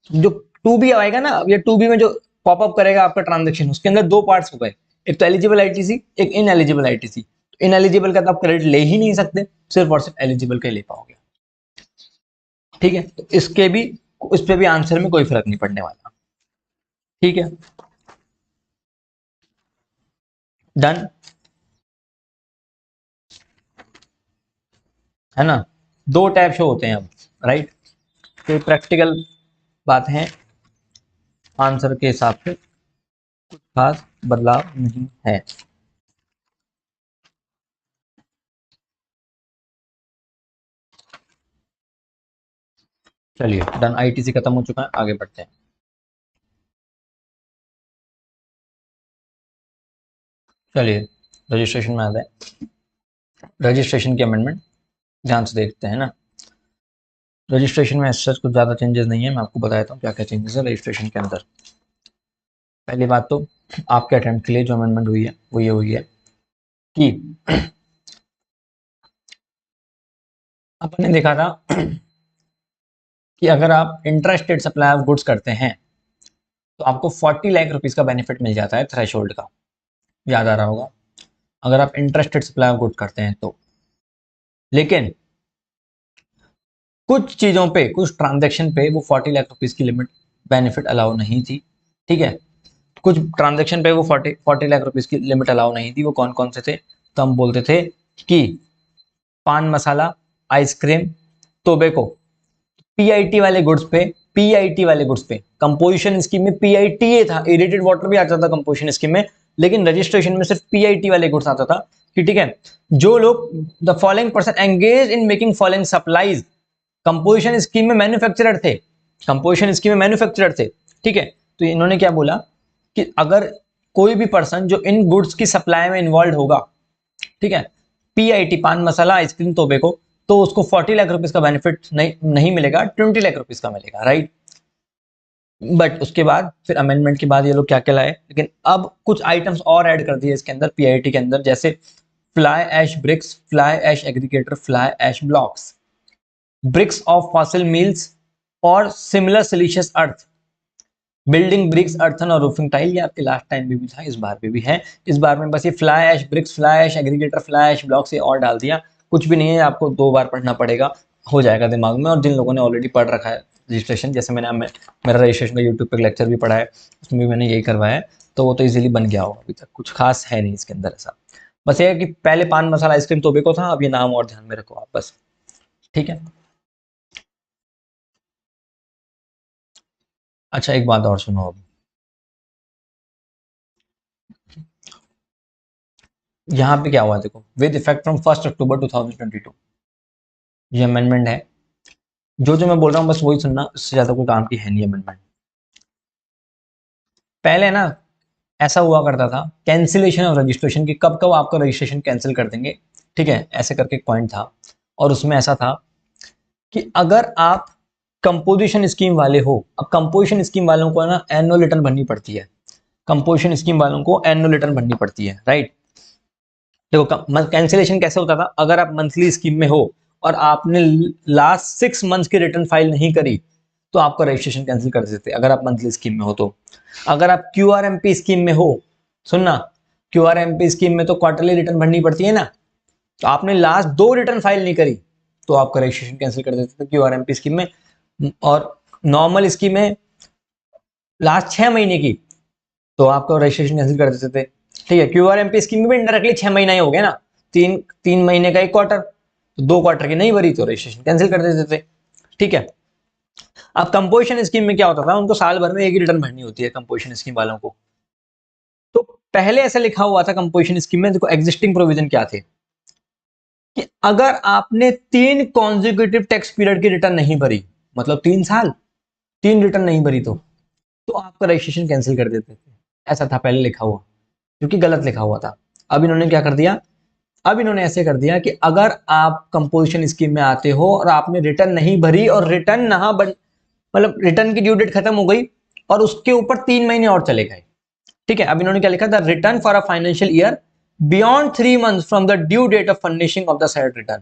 जो 2B आएगा ना, ये 2B में जो पॉपअप करेगा आपका ट्रांजेक्शन, उसके अंदर 2 पार्ट्स हो गए, एक तो एलिजिबल आईटीसी, एक इनएलिजिबल आईटीसी। इनएलिजिबल का तो आप क्रेडिट ले ही नहीं सकते, सिर्फ और सिर्फ एलिजिबल का ही ले पाओगे, ठीक है। तो इसके भी, उस पर भी आंसर में कोई फर्क नहीं पड़ने वाला, ठीक है, डन, है ना। 2 टैब शो होते हैं अब, राइट। तो प्रैक्टिकल बात है, आंसर के हिसाब से खास बदलाव नहीं है। चलिए डन, आईटीसी खत्म हो चुका है, आगे बढ़ते हैं। चलिए रजिस्ट्रेशन में आ जाए, रजिस्ट्रेशन की अमेंडमेंट ध्यान से देखते हैं ना। रजिस्ट्रेशन में ऐसा कुछ ज़्यादा चेंजेस नहीं है, मैं आपको बताता हूँ क्या क्या चेंजेस है रजिस्ट्रेशन के अंदर। पहली बात तो आपके अटेम्प्ट के लिए जो अमेंडमेंट हुई है वो ये हुई है कि अपन ने देखा था कि अगर आप इंटरस्टेड सप्लाई ऑफ गुड्स करते हैं तो आपको 40 लाख रुपीस का बेनिफिट मिल जाता है थ्रेशोल्ड का, याद आ रहा होगा, अगर आप इंटरस्टेड सप्लाई ऑफ गुड्स करते हैं तो। लेकिन कुछ चीज़ों पे, कुछ ट्रांजैक्शन पे वो 40 लाख रुपीस की लिमिट बेनिफिट अलाउ नहीं थी, ठीक है। कुछ ट्रांजैक्शन पे वो 40 लाख रुपीस की लिमिट अलाउ नहीं थी। वो कौन कौन से थे? तो हम बोलते थे कि पान मसाला, आइसक्रीम, टोबैको, पीआईटी वाले गुड्स पे, पीआईटी वाले गुड्स पे कंपोजिशन स्कीम में पीआईटी था, एरेटेड वाटर भी आता था कंपोजिशन स्कीम में, लेकिन रजिस्ट्रेशन में सिर्फ पीआईटी वाले गुड्स आता था कि ठीक है, जो लोग the following person engage in making following supplies, composition scheme में मैन्युफैक्चरर थे, कंपोजिशन स्कीम में मैन्युफैक्चरर थे, ठीक है। तो इन्होंने क्या बोला कि अगर कोई भी पर्सन जो इन गुड्स की सप्लाई में इन्वॉल्व होगा, ठीक है, पीआईटी पान मसाला आइसक्रीम टोबैको, तो उसको 40 लाख रुपीस का बेनिफिट नहीं मिलेगा, 20 लाख रुपीस का मिलेगा, राइट। बट उसके बाद फिर अमेंडमेंट के बाद ये लोग क्या क्या लाए, लेकिन अब कुछ आइटम्स और ऐड कर दिए इसके अंदर, पीआईटी के अंदर, जैसे fly ash bricks, fly ash aggregator, fly ash blocks, bricks of fossil meals और similar siliceous earth, building bricks, earthen और रूफिंग टाइल। ये आपके लास्ट टाइम भी था, इस बार भी है। इस बार में बस ये fly ash bricks, fly ash aggregator, fly ash block से और डाल दिया, कुछ भी नहीं है, आपको 2 बार पढ़ना पड़ेगा, हो जाएगा दिमाग में। और जिन लोगों ने ऑलरेडी पढ़ रखा है रजिस्ट्रेशन, जैसे मेरा रजिस्ट्रेशन का यूट्यूब पर लेक्चर भी पढ़ा है, उसमें भी मैंने यही करवाया है, तो वो तो इजीली बन गया होगा। अभी तक कुछ खास है नहीं इसके अंदर ऐसा, बस ये है कि पहले पान मसाला आइसक्रीम टोबैको था, अब ये नाम और ध्यान में रखो आप बस, ठीक है। अच्छा एक बात और सुनो, अब यहाँ पे क्या हुआ है देखो, विद इफेक्ट फ्रॉम 1 अक्टूबर 2022, ये अमेंडमेंट है। जो जो मैं बोल रहा हूँ बस वही सुनना, इससे ज्यादा कोई काम की है नहीं अमेंडमेंट। पहले ना ऐसा हुआ करता था, कैंसिलेशन ऑफ रजिस्ट्रेशन की, कब कब आपका रजिस्ट्रेशन कैंसिल कर देंगे, ठीक है, ऐसे करके एक पॉइंट था। और उसमें ऐसा था कि अगर आप कंपोजिशन स्कीम वाले हो, अब कंपोजिशन स्कीम वालों को ना एनुअल रिटर्न भरनी पड़ती है, कंपोजिशन स्कीम वालों को एनुअल रिटर्न भरनी पड़ती है, राइट। देखो कैंसिलेशन कैसे होता था, अगर आप मंथली स्कीम में हो और आपने लास्ट 6 मंथ्स की रिटर्न फाइल नहीं करी तो आपका रजिस्ट्रेशन कैंसिल कर देते थे, अगर आप मंथली स्कीम में हो तो। अगर आप क्यूआरएमपी स्कीम में हो, सुनना, क्यूआरएमपी स्कीम में तो क्वार्टरली रिटर्न भरनी पड़ती है ना, तो आपने लास्ट 2 रिटर्न फाइल नहीं करी तो आपका रजिस्ट्रेशन कैंसिल कर देते थे क्यूआरएमपी स्कीम में। और नॉर्मल स्कीम में लास्ट 6 महीने की तो आपका रजिस्ट्रेशन कैंसिल कर देते थे, ठीक है। क्यूआरएमपी स्कीम में भी इंडायरेक्टली 6 महीना ही हो गया ना, 3 महीने का एक क्वार्टर, तो 2 क्वार्टर की नहीं भरी तो रजिस्ट्रेशन कैंसिल कर देते थे, ठीक है। अब कंपोजिशन स्कीम में क्या होता था, उनको साल भर में एक ही रिटर्न भरनी होती है कंपोजिशन स्कीम वालों को। तो पहले ऐसा लिखा हुआ था कंपोजिशन स्कीम में, देखो एग्जिस्टिंग प्रोविजन क्या थे कि अगर आपने 3 कॉन्जिक्यूटिव टैक्स पीरियड की रिटर्न नहीं भरी, मतलब 3 साल 3 रिटर्न नहीं भरी, तो आपका रजिस्ट्रेशन कैंसिल कर देते थे, ऐसा था पहले लिखा हुआ, क्योंकि गलत लिखा हुआ था। अब इन्होंने क्या कर दिया, अब इन्होंने ऐसे कर दिया कि अगर आप कंपोजिशन स्कीम में आते हो और आपने रिटर्न नहीं भरी और रिटर्न ना बन, मतलब रिटर्न की ड्यू डेट खत्म हो गई और उसके ऊपर 3 महीने और चले गए, ठीक है। अब इन्होंने क्या लिखा, the return for a financial year beyond 3 months from the due date of furnishing of the said return,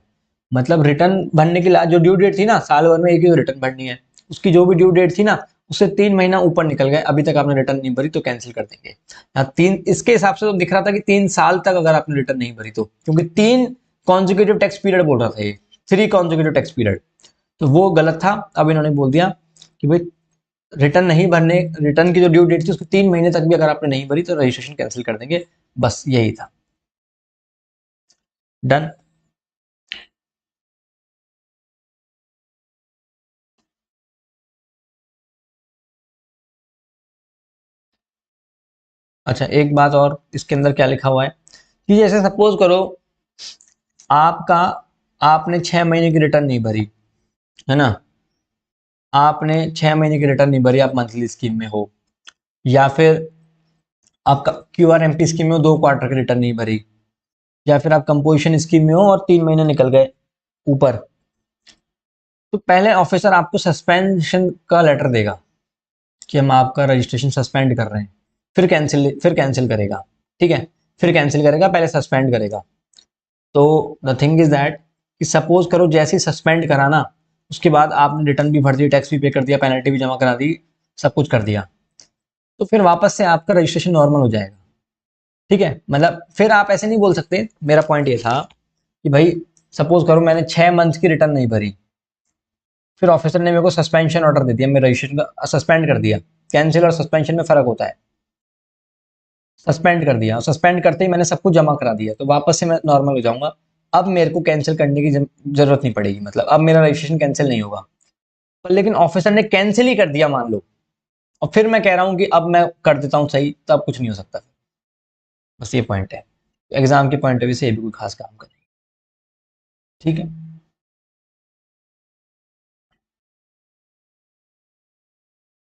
मतलब रिटर्न भरने की जो ड्यू डेट थी ना, साल भर में एक ही रिटर्न भरनी है, उसकी जो भी ड्यू डेट थी ना उससे 3 महीना ऊपर निकल गए, अभी तक आपने रिटर्न नहीं भरी तो कैंसिल कर देंगे। इसके हिसाब से तो दिख रहा था कि 3 साल तक अगर आपने रिटर्न नहीं भरी तो, क्योंकि 3 कॉन्जिक्यूटिव टैक्स पीरियड बोल रहा था ये, 3 कॉन्जिक्यूटिव टैक्स पीरियड, तो वो गलत था। अब इन्होंने बोल दिया कि भाई रिटर्न नहीं भरने, रिटर्न की जो ड्यू डेट थी उसको 3 महीने तक भी अगर आपने नहीं भरी तो रजिस्ट्रेशन कैंसिल कर देंगे, बस यही था, डन। अच्छा एक बात और, इसके अंदर क्या लिखा हुआ है कि जैसे सपोज करो आपका, आपने 6 महीने की रिटर्न नहीं भरी, है ना, आपने 6 महीने की रिटर्न नहीं भरी, आप मंथली स्कीम में हो, या फिर आपका क्यूआरएमपी स्कीम में हो, 2 क्वार्टर की रिटर्न नहीं भरी, या फिर आप कंपोजिशन स्कीम में हो और 3 महीने निकल गए ऊपर, तो पहले ऑफिसर आपको सस्पेंशन का लेटर देगा कि हम आपका रजिस्ट्रेशन सस्पेंड कर रहे हैं, फिर कैंसिल करेगा, ठीक है, फिर कैंसिल करेगा, पहले सस्पेंड करेगा। तो द थिंग इज दैट कि सपोज करो जैसे ही सस्पेंड करा ना, उसके बाद आपने रिटर्न भी भर दी, टैक्स भी पे कर दिया, पेनल्टी भी जमा करा दी, सब कुछ कर दिया, तो फिर वापस से आपका रजिस्ट्रेशन नॉर्मल हो जाएगा, ठीक है। मतलब फिर आप ऐसे नहीं बोल सकते, मेरा पॉइंट ये था कि भाई सपोज करो मैंने 6 मंथ्स की रिटर्न नहीं भरी, फिर ऑफिसर ने मेरे को सस्पेंशन ऑर्डर दे दिया, मेरे रजिस्ट्रेशन का सस्पेंड कर दिया। कैंसिल और सस्पेंशन में फ़र्क होता है। सस्पेंड कर दिया, सस्पेंड करते ही मैंने सब कुछ जमा करा दिया, तो वापस से मैं नॉर्मल हो जाऊंगा। अब मेरे को कैंसिल करने की जरूरत नहीं पड़ेगी, मतलब अब मेरा रजिस्ट्रेशन कैंसिल नहीं होगा। पर लेकिन ऑफिसर ने कैंसिल ही कर दिया मान लो, और फिर मैं कह रहा हूँ कि अब मैं कर देता हूँ सही, तो अब कुछ नहीं हो सकता। बस ये पॉइंट है, एग्जाम के पॉइंट ऑफ व्यू से ये भी कोई खास काम करें, ठीक है।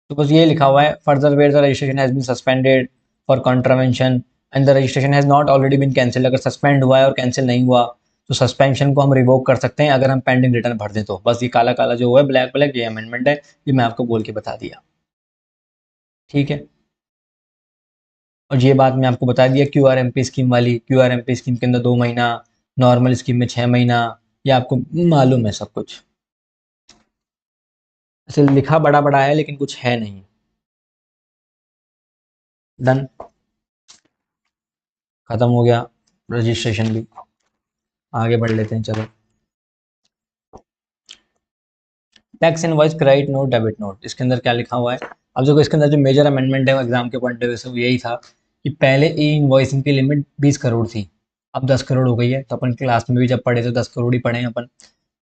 तो बस ये लिखा हुआ है, further where the registration has been suspended for contravention and the registration has not already been cancel. अगर सस्पेंड हुआ है और कैंसिल नहीं हुआ, तो सस्पेंशन को हम रिवोक कर सकते हैं अगर हम पेंडिंग रिटर्न भर दें। तो बस ये काला काला जो हुआ है, ब्लैक ब्लैक, ये अमेंडमेंट है, ये मैं आपको बोल के बता दिया, ठीक है। और ये बात मैं आपको बता दिया Q R M P scheme वाली, Q R M P scheme के अंदर 2 महीना, नॉर्मल स्कीम में 6 महीना, ये आपको मालूम है सब कुछ। ऐसे लिखा बड़ा बड़ा है लेकिन कुछ है नहीं। डन, खत्म हो गया रजिस्ट्रेशन भी। आगे बढ़ लेते हैं, चलो। Tax invoice credit note debit note, इसके अंदर क्या लिखा हुआ है? अब देखो, इसके अंदर जो मेजर अमेंडमेंट है वो एग्जाम के पॉइंट ऑफ व्यू से वो यही था कि पहले ई इनवॉइसिंग की लिमिट 20 करोड़ थी, अब 10 करोड़ हो गई है। तो अपन क्लास में भी जब पढ़े तो 10 करोड़ ही पढ़े हैं अपन,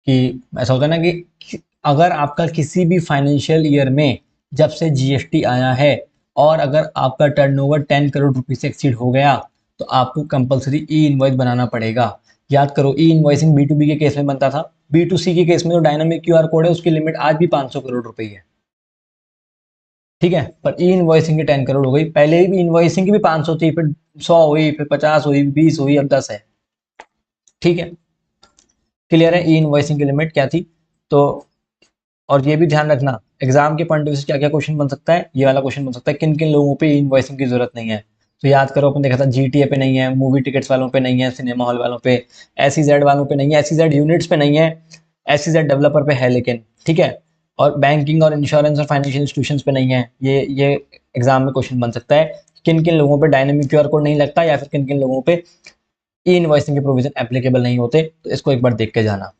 कि ऐसा होता है ना कि अगर आपका किसी भी फाइनेंशियल ईयर में जब से जीएसटी आया है और अगर आपका टर्नओवर 10 करोड़ रुपए से एक्सीड हो गया, तो आपको कंपलसरी ई इनवॉइस बनाना पड़ेगा। याद करो, ई इनवॉइसिंग बी टू बी के केस में बनता था, बी टू सी के केस में जो डायनामिक क्यूआर कोड है उसकी लिमिट आज भी 500 करोड़ रुपए है, ठीक है। पर ई इनवॉइसिंग की 10 करोड़ हो गई, पहले भी इनवॉइसिंग की भी 500 थी, फिर 100 हुई, फिर 50 हुई, 20 हुई, अब 10 है, ठीक है। क्लियर है ई इनवॉइसिंग की लिमिट क्या थी? तो और ये भी ध्यान रखना, एग्जाम के पॉइंट ऑफ व्यू से क्या क्या क्वेश्चन बन सकता है, ये वाला क्वेश्चन बन सकता है, किन किन लोगों पे इनवॉइसिंग की जरूरत नहीं है। तो याद करो, अपन देखा था जीटीए पे नहीं है, मूवी टिकट्स वालों पे नहीं है, सिनेमा हॉल वालों पे, एसईजेड वालों पे नहीं है, एसईजेड यूनिट्स पे नहीं है, एसईजेड डेवलपर पे है लेकिन, ठीक है। और बैंकिंग और इंश्योरेंस और फाइनेंशियल इंस्टीट्यूशंस पे नहीं है। ये एग्जाम में क्वेश्चन बन सकता है, किन किन लोगों पे डायनेमिक क्यूआर कोड नहीं लगता, या फिर किन किन लोगों पे ई इनवॉइसिंग के प्रोविजन एप्लीकेबल नहीं होते। तो इसको एक बार देख के जाना,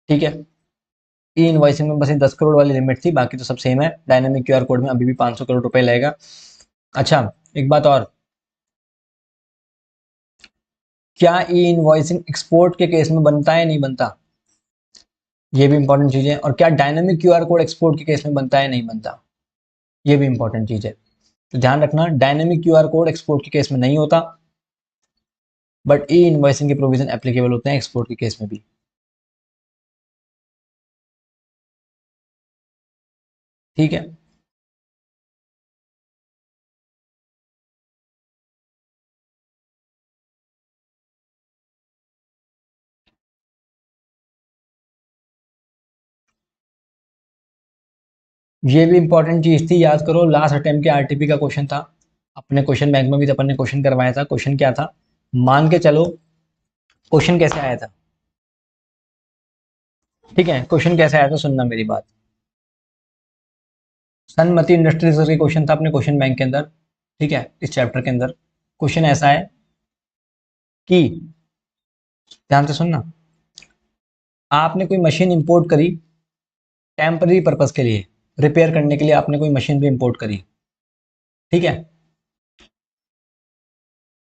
ठीक है। ई इनवॉइसिंग में बस ये 10 करोड़ वाली लिमिट थी, बाकी तो सब सेम है। डायनेमिक क्यूआर कोड में अभी भी 500 करोड़ रुपए लगेगा। अच्छा, एक बात और, क्या ई इनवॉइसिंग एक्सपोर्ट के केस में बनता है नहीं बनता? ये भी इंपॉर्टेंट चीज है। और क्या डायनेमिक क्यूआर कोड एक्सपोर्ट के केस में बनता है नहीं बनता? ये भी इंपॉर्टेंट चीज है। तो ध्यान रखना, डायनेमिक क्यूआर कोड एक्सपोर्ट के केस में नहीं होता, बट ई इनवॉइसिंग के प्रोविजन एप्लीकेबल होते हैं एक्सपोर्ट के केस में भी, ठीक है। ये भी इंपॉर्टेंट चीज थी, याद करो, लास्ट अटेम्प्ट के आरटीपी का क्वेश्चन था, अपने क्वेश्चन बैंक में भी अपन ने क्वेश्चन करवाया था। क्वेश्चन क्या था, मान के चलो, क्वेश्चन कैसे आया था, ठीक है। क्वेश्चन कैसे आया था, सुनना मेरी बात। सनमती इंडस्ट्रीज का क्वेश्चन था अपने क्वेश्चन बैंक के अंदर, ठीक है, इस चैप्टर के अंदर। क्वेश्चन ऐसा है कि, ध्यान से सुनना, आपने कोई मशीन इंपोर्ट करी टेम्पररी पर्पस के लिए, रिपेयर करने के लिए आपने कोई मशीन भी इंपोर्ट करी, ठीक है।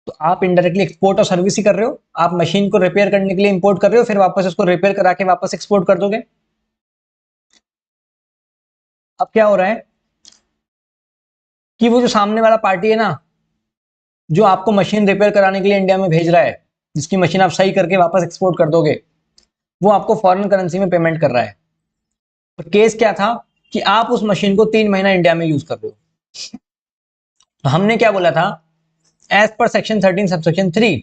तो आप इनडायरेक्टली एक्सपोर्ट और सर्विस ही कर रहे हो, आप मशीन को रिपेयर करने के लिए इंपोर्ट कर रहे हो, फिर वापस उसको रिपेयर करा के वापस एक्सपोर्ट कर दोगे। अब क्या हो रहा है कि वो जो सामने वाला पार्टी है ना, जो आपको मशीन रिपेयर कराने के लिए इंडिया में भेज रहा है, जिसकी मशीन आप सही करके वापस एक्सपोर्ट कर दोगे, वो आपको फॉरेन करेंसी में पेमेंट कर रहा है। तो केस क्या था कि आप उस मशीन को 3 महीना इंडिया में यूज कर रहे हो। तो हमने क्या बोला था, एज पर सेक्शन 13 सबसेक्शन 3,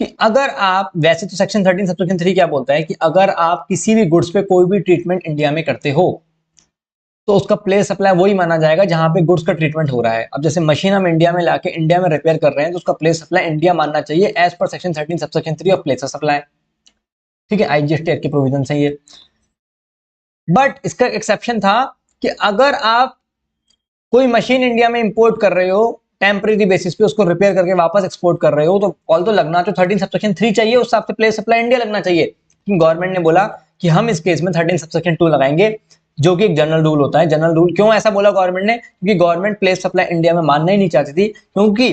कि अगर आप, वैसे तो सेक्शन 13 सबसेक्शन 3 क्या बोलता है कि अगर आप किसी भी गुड्स पे कोई भी ट्रीटमेंट इंडिया में करते हो, तो उसका प्लेस सप्लाई वही माना जाएगा जहां पे गुड्स का ट्रीटमेंट हो रहा है। अब जैसे मशीन हम इंडिया में लाके इंडिया में रिपेयर कर रहे हैं तो उसका प्लेस सप्लाई इंडिया मानना चाहिए as per section 13 subsection 3 of place supply. ठीक है, आईजीएसटी एक्ट के प्रोविजन है ये। बट इसका एक्सेप्शन था कि अगर आप कोई मशीन इंडिया में इंपोर्ट कर रहे हो टेम्परेरी बेसिस पे, उसको रिपेयर करके वापस एक्सपोर्ट कर रहे हो, तो ऑल तो लगना तो 13 सबसेक्शन 3 चाहिए, उस हिसाब से प्लेस सप्लाई इंडिया लगना चाहिए। गवर्नमेंट ने बोला कि हम इस केस में 13 सबसेक्शन 2 लगाएंगे, जो कि एक जनरल रूल होता है। जनरल रूल क्यों ऐसा बोला गवर्नमेंट ने? क्योंकि गवर्नमेंट प्लेस सप्लाई इंडिया में मानना ही नहीं चाहती थी, क्योंकि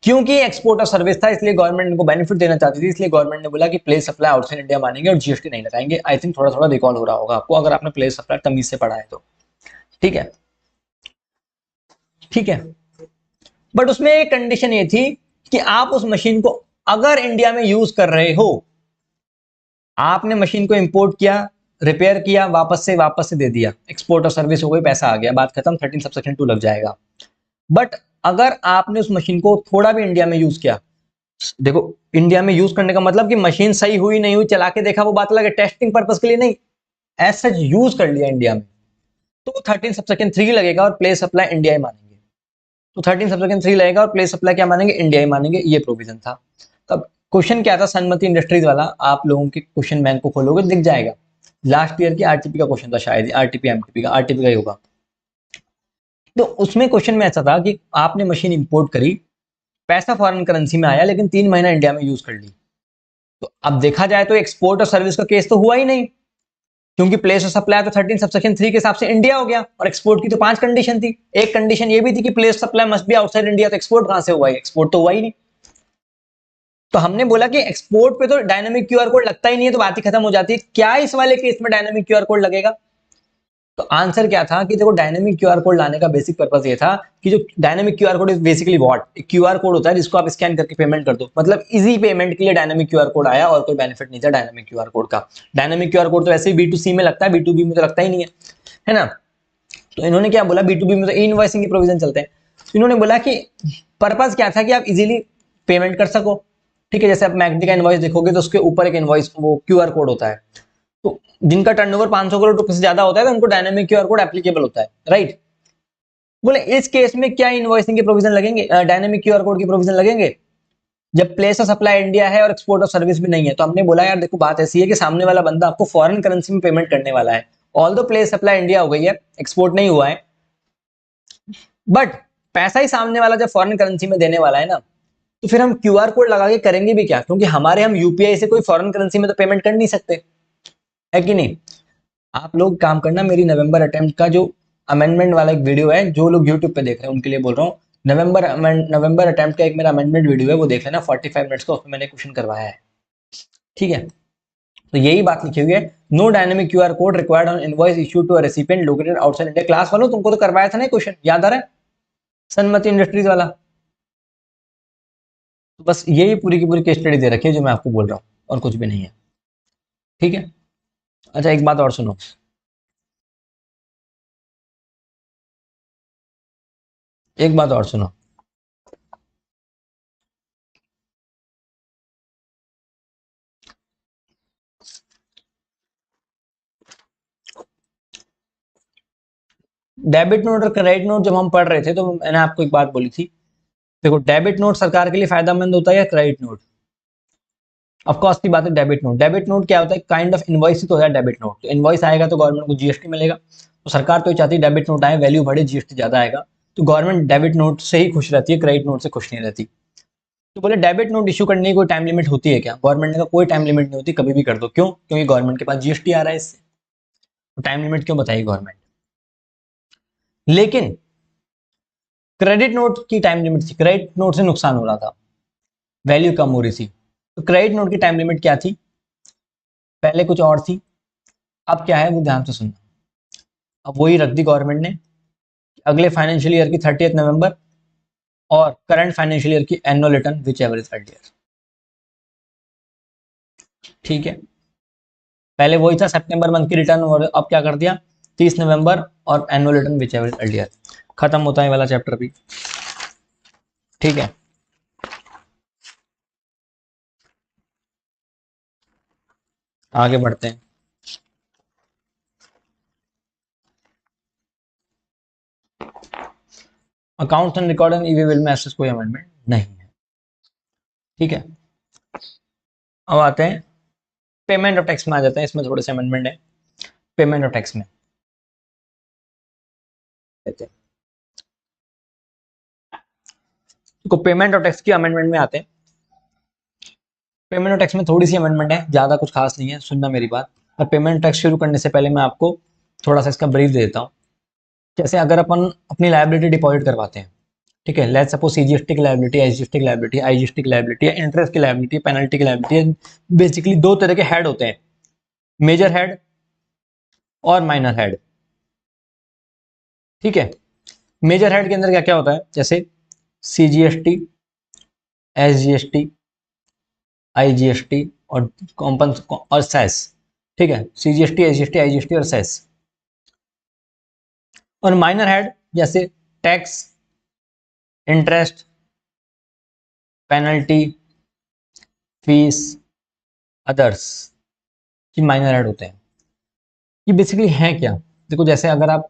क्योंकि एक्सपोर्ट और सर्विस था, इसलिए गवर्नमेंट इनको बेनिफिट देना चाहती थी। इसलिए गवर्नमेंट ने बोला कि प्लेस सप्लाई आउटसाइड इंडिया मानेंगे और जीएसटी नहीं लगाएंगे। आई थिंक थोड़ा थोड़ा रिकॉल हो रहा होगा आपको, अगर आपने प्लेस सप्लाई तमीज से पढ़ा है तो। ठीक है, ठीक है। बट उसमें एक कंडीशन ये थी कि आप उस मशीन को अगर इंडिया में यूज कर रहे हो, आपने मशीन को इंपोर्ट किया, रिपेयर किया, वापस से दे दिया, एक्सपोर्ट और सर्विस हो गई, पैसा आ गया, बात खत्म, 13 सबसेक्शन 2 लग जाएगा। बट अगर आपने उस मशीन को थोड़ा भी इंडिया में यूज किया, देखो इंडिया में यूज करने का मतलब कि मशीन सही हुई नहीं हुई चला के देखा, वो बात अलग है, टेस्टिंग पर्पज के लिए नहीं, एज सच यूज कर लिया इंडिया में, तो 13 सबसेक्शन 3 लगेगा और प्लेस सप्लाई इंडिया ही मानेंगे। तो 13 सबसेक्शन 3 लगेगा और प्लेस सप्लाई क्या मानेंगे? इंडिया ही मानेंगे। ये प्रोविजन था। तब क्वेश्चन क्या था सनमति इंडस्ट्रीज वाला, आप लोगों के क्वेश्चन बैंक को खोलोगे दिख जाएगा। लास्ट ईयर की आरटीपी का क्वेश्चन था शायद, आरटीपी एमटीपी का, आरटीपी का ही होगा। तो उसमें क्वेश्चन में ऐसा था कि आपने मशीन इंपोर्ट करी, पैसा फॉरेन करेंसी में आया, लेकिन 3 महीना इंडिया में यूज कर ली। तो अब देखा जाए तो एक्सपोर्ट और सर्विस का केस तो हुआ ही नहीं, क्योंकि प्लेस और सप्लाई तो 13 सबसेक्शन 3 के हिसाब से इंडिया हो गया, और एक्सपोर्ट की तो 5 कंडीशन थी। एक कंडीशन ये भी थी कि place supply must be outside India, तो एक्सपोर्ट कहां से हुआ है? एक्सपोर्ट तो हुआ ही नहीं। तो हमने बोला कि एक्सपोर्ट पे तो डायनामिक क्यूआर कोड लगता ही नहीं है, तो बात ही खत्म हो जाती है। क्या इस वाले केस में डायनामिक क्यूआर कोड लगेगा? तो आंसर क्या था कि देखो डायनामिक क्यूआर कोड लाने का बेसिक पर्पस ये था कि जो dynamic QR code is basically what, एक क्यूआर कोड होता है जिसको आप स्कैन करके पेमेंट कर दो, मतलब इजी पेमेंट के लिए डायनामिक क्यूआर कोड आया, और कोई बेनिफिट नहीं था डायनामिक क्यूआर कोड का। डायनामिक क्यूआर कोड तो ऐसे ही बी2सी में लगता है, बी2बी में तो लगता ही नहीं है ना। तो इन्होंने क्या बोला, बी2बी में तो इनवॉइसिंग की प्रोविजन चलते हैं, तो इन्होंने बोला कि पर्पस क्या था कि आप इजीली पेमेंट कर सको। ठीक है, जैसे आप मैकडी का इनवॉइस देखोगे तो उसके ऊपर एक इनवॉइस वो क्यूआर कोड होता है, तो जिनका टर्नओवर 500 करोड़ रुपए से ज्यादा होता है तो उनको डायनामिक क्यूआर कोड एप्लीकेबल होता है, राइट। बोले इस केस में क्या इनवॉइसिंग के प्रोविजन लगेंगे, डायनामिक क्यूआर कोड की प्रोविजन लगेंगे, जब प्लेस ऑफ सप्लाई इंडिया है और एक्सपोर्ट ऑफ सर्विस भी नहीं है। तो हमने बोला यार देखो बात ऐसी है कि सामने वाला बंदा आपको फॉरेन करेंसी में पेमेंट करने वाला है, ऑल दो प्लेस सप्लाई इंडिया हो गई है, एक्सपोर्ट नहीं हुआ है, बट पैसा ही सामने वाला जब फॉरेन करेंसी में देने वाला है ना, तो फिर हम क्यूआर कोड लगा के करेंगे भी क्या, क्योंकि हमारे हम यूपीआई से कोई फॉरेन करेंसी में तो पेमेंट कर नहीं सकते, है कि नहीं। आप लोग काम करना, मेरी नवंबर अटेम्प्ट का जो अमेंडमेंट वाला एक वीडियो है, जो लोग यूट्यूब पे देख रहे हैं उनके लिए बोल रहा हूँ, नवंबर अटेम्प्ट का एक मेरा अमेंडमेंट वीडियो है, वो देख लेना, 45 मिनट्स का, उसमें मैंने क्वेश्चन करवाया है। ठीक है, तो यही बात लिखी हुई है, no dynamic QR code required on invoice issue to a recipient located outside India. Class वालों तुमको तो करवाया था ना क्वेश्चन, याद आ रहा है, सनमति इंडस्ट्रीज वाला। तो बस यही पूरी की पूरी केस स्टडी दे रखी है जो मैं आपको बोल रहा हूँ, और कुछ भी नहीं है। ठीक है, अच्छा एक बात और सुनो, एक बात और सुनो, डेबिट नोट और क्रेडिट नोट जब हम पढ़ रहे थे तो मैंने आपको एक बात बोली थी, देखो डेबिट नोट सरकार के लिए फायदेमंद होता है या क्रेडिट नोट? ऑफ कोर्स की बात है डेबिट नोट। डेबिट नोट क्या होता है, काइंड ऑफ इनवॉइस ही तो है डेबिट नोट। तो इनवॉइस आएगा तो गवर्नमेंट को जीएसटी मिलेगा, तो सरकार तो ये चाहती है डेबिट नोट आए, वैल्यू बढ़े, जीएसटी ज्यादा आएगा, तो गवर्नमेंट डेबिट नोट से ही खुश रहती है, क्रेडिट नोट से खुश नहीं रहती। तो बोले डेबिट नोट इशू करने की कोई टाइम लिमिट होती है क्या? गवर्नमेंट ने कहा कोई टाइम लिमिट नहीं होती, कभी भी कर दो। क्यों? क्योंकि गवर्नमेंट के पास जीएसटी आ रहा है इससे। तो टाइम लिमिट क्यों बताइए गवर्नमेंट? लेकिन क्रेडिट नोट की टाइम लिमिट थी, क्रेडिट नोट से नुकसान हो रहा था, वैल्यू कम हो रही थी। तो क्रेडिट नोट की टाइम लिमिट क्या थी? पहले कुछ और थी, अब क्या है वो ध्यान से सुनना। अब वही रख दी गवर्नमेंट ने, अगले फाइनेंशियल ईयर की 30 नवंबर और करंट फाइनेंशियल ईयर की annual return whichever is earlier. ठीक है, पहले वही था सितंबर मंथ की रिटर्न, और अब क्या कर दिया, 30 नवंबर और annual return whichever is earlier. खत्म होता है वाला चैप्टर भी। ठीक है, आगे बढ़ते हैं। Accounts and record and e-way bill में ऐसा कोई अमेंडमेंट नहीं है, ठीक है। अब आते हैं पेमेंट ऑफ टैक्स में, आ जाते हैं, इसमें थोड़े से अमेंडमेंट है पेमेंट ऑफ टैक्स में। तो पेमेंट ऑफ टैक्स की अमेंडमेंट में आते हैं। पेमेंट ऑफ टैक्स में थोड़ी सी अमेंडमेंट है, ज़्यादा कुछ खास नहीं है, सुनना मेरी बात। और पेमेंट टैक्स शुरू करने से पहले मैं आपको थोड़ा सा इसका ब्रीफ दे देता हूँ। जैसे अगर अपन अपनी लायबिलिटी डिपॉजिट करवाते हैं, ठीक है, लेट्स सपोज सीजीएसटी की लायबिलिटी, एसजीएसटी की लायबिलिटी, आईजीएसटी की लायबिलिटी, इंटरेस्ट की लायबिलिटी, पेनल्टी की लायबिलिटी, बेसिकली दो तरह के हेड होते हैं, मेजर हेड और माइनर हेड, ठीक है। मेजर हेड के अंदर क्या क्या होता है, जैसे सीजीएसटी, एसजीएसटी, आईजीएसटी और कॉम्पन्स और सेस, ठीक है, सीजीएसटी, एसजीएसटी, आईजीएसटी और सेस। और माइनर हेड जैसे tax, interest, penalty, fees, others, ये माइनर हेड होते हैं। ये बेसिकली है क्या, देखो जैसे अगर आप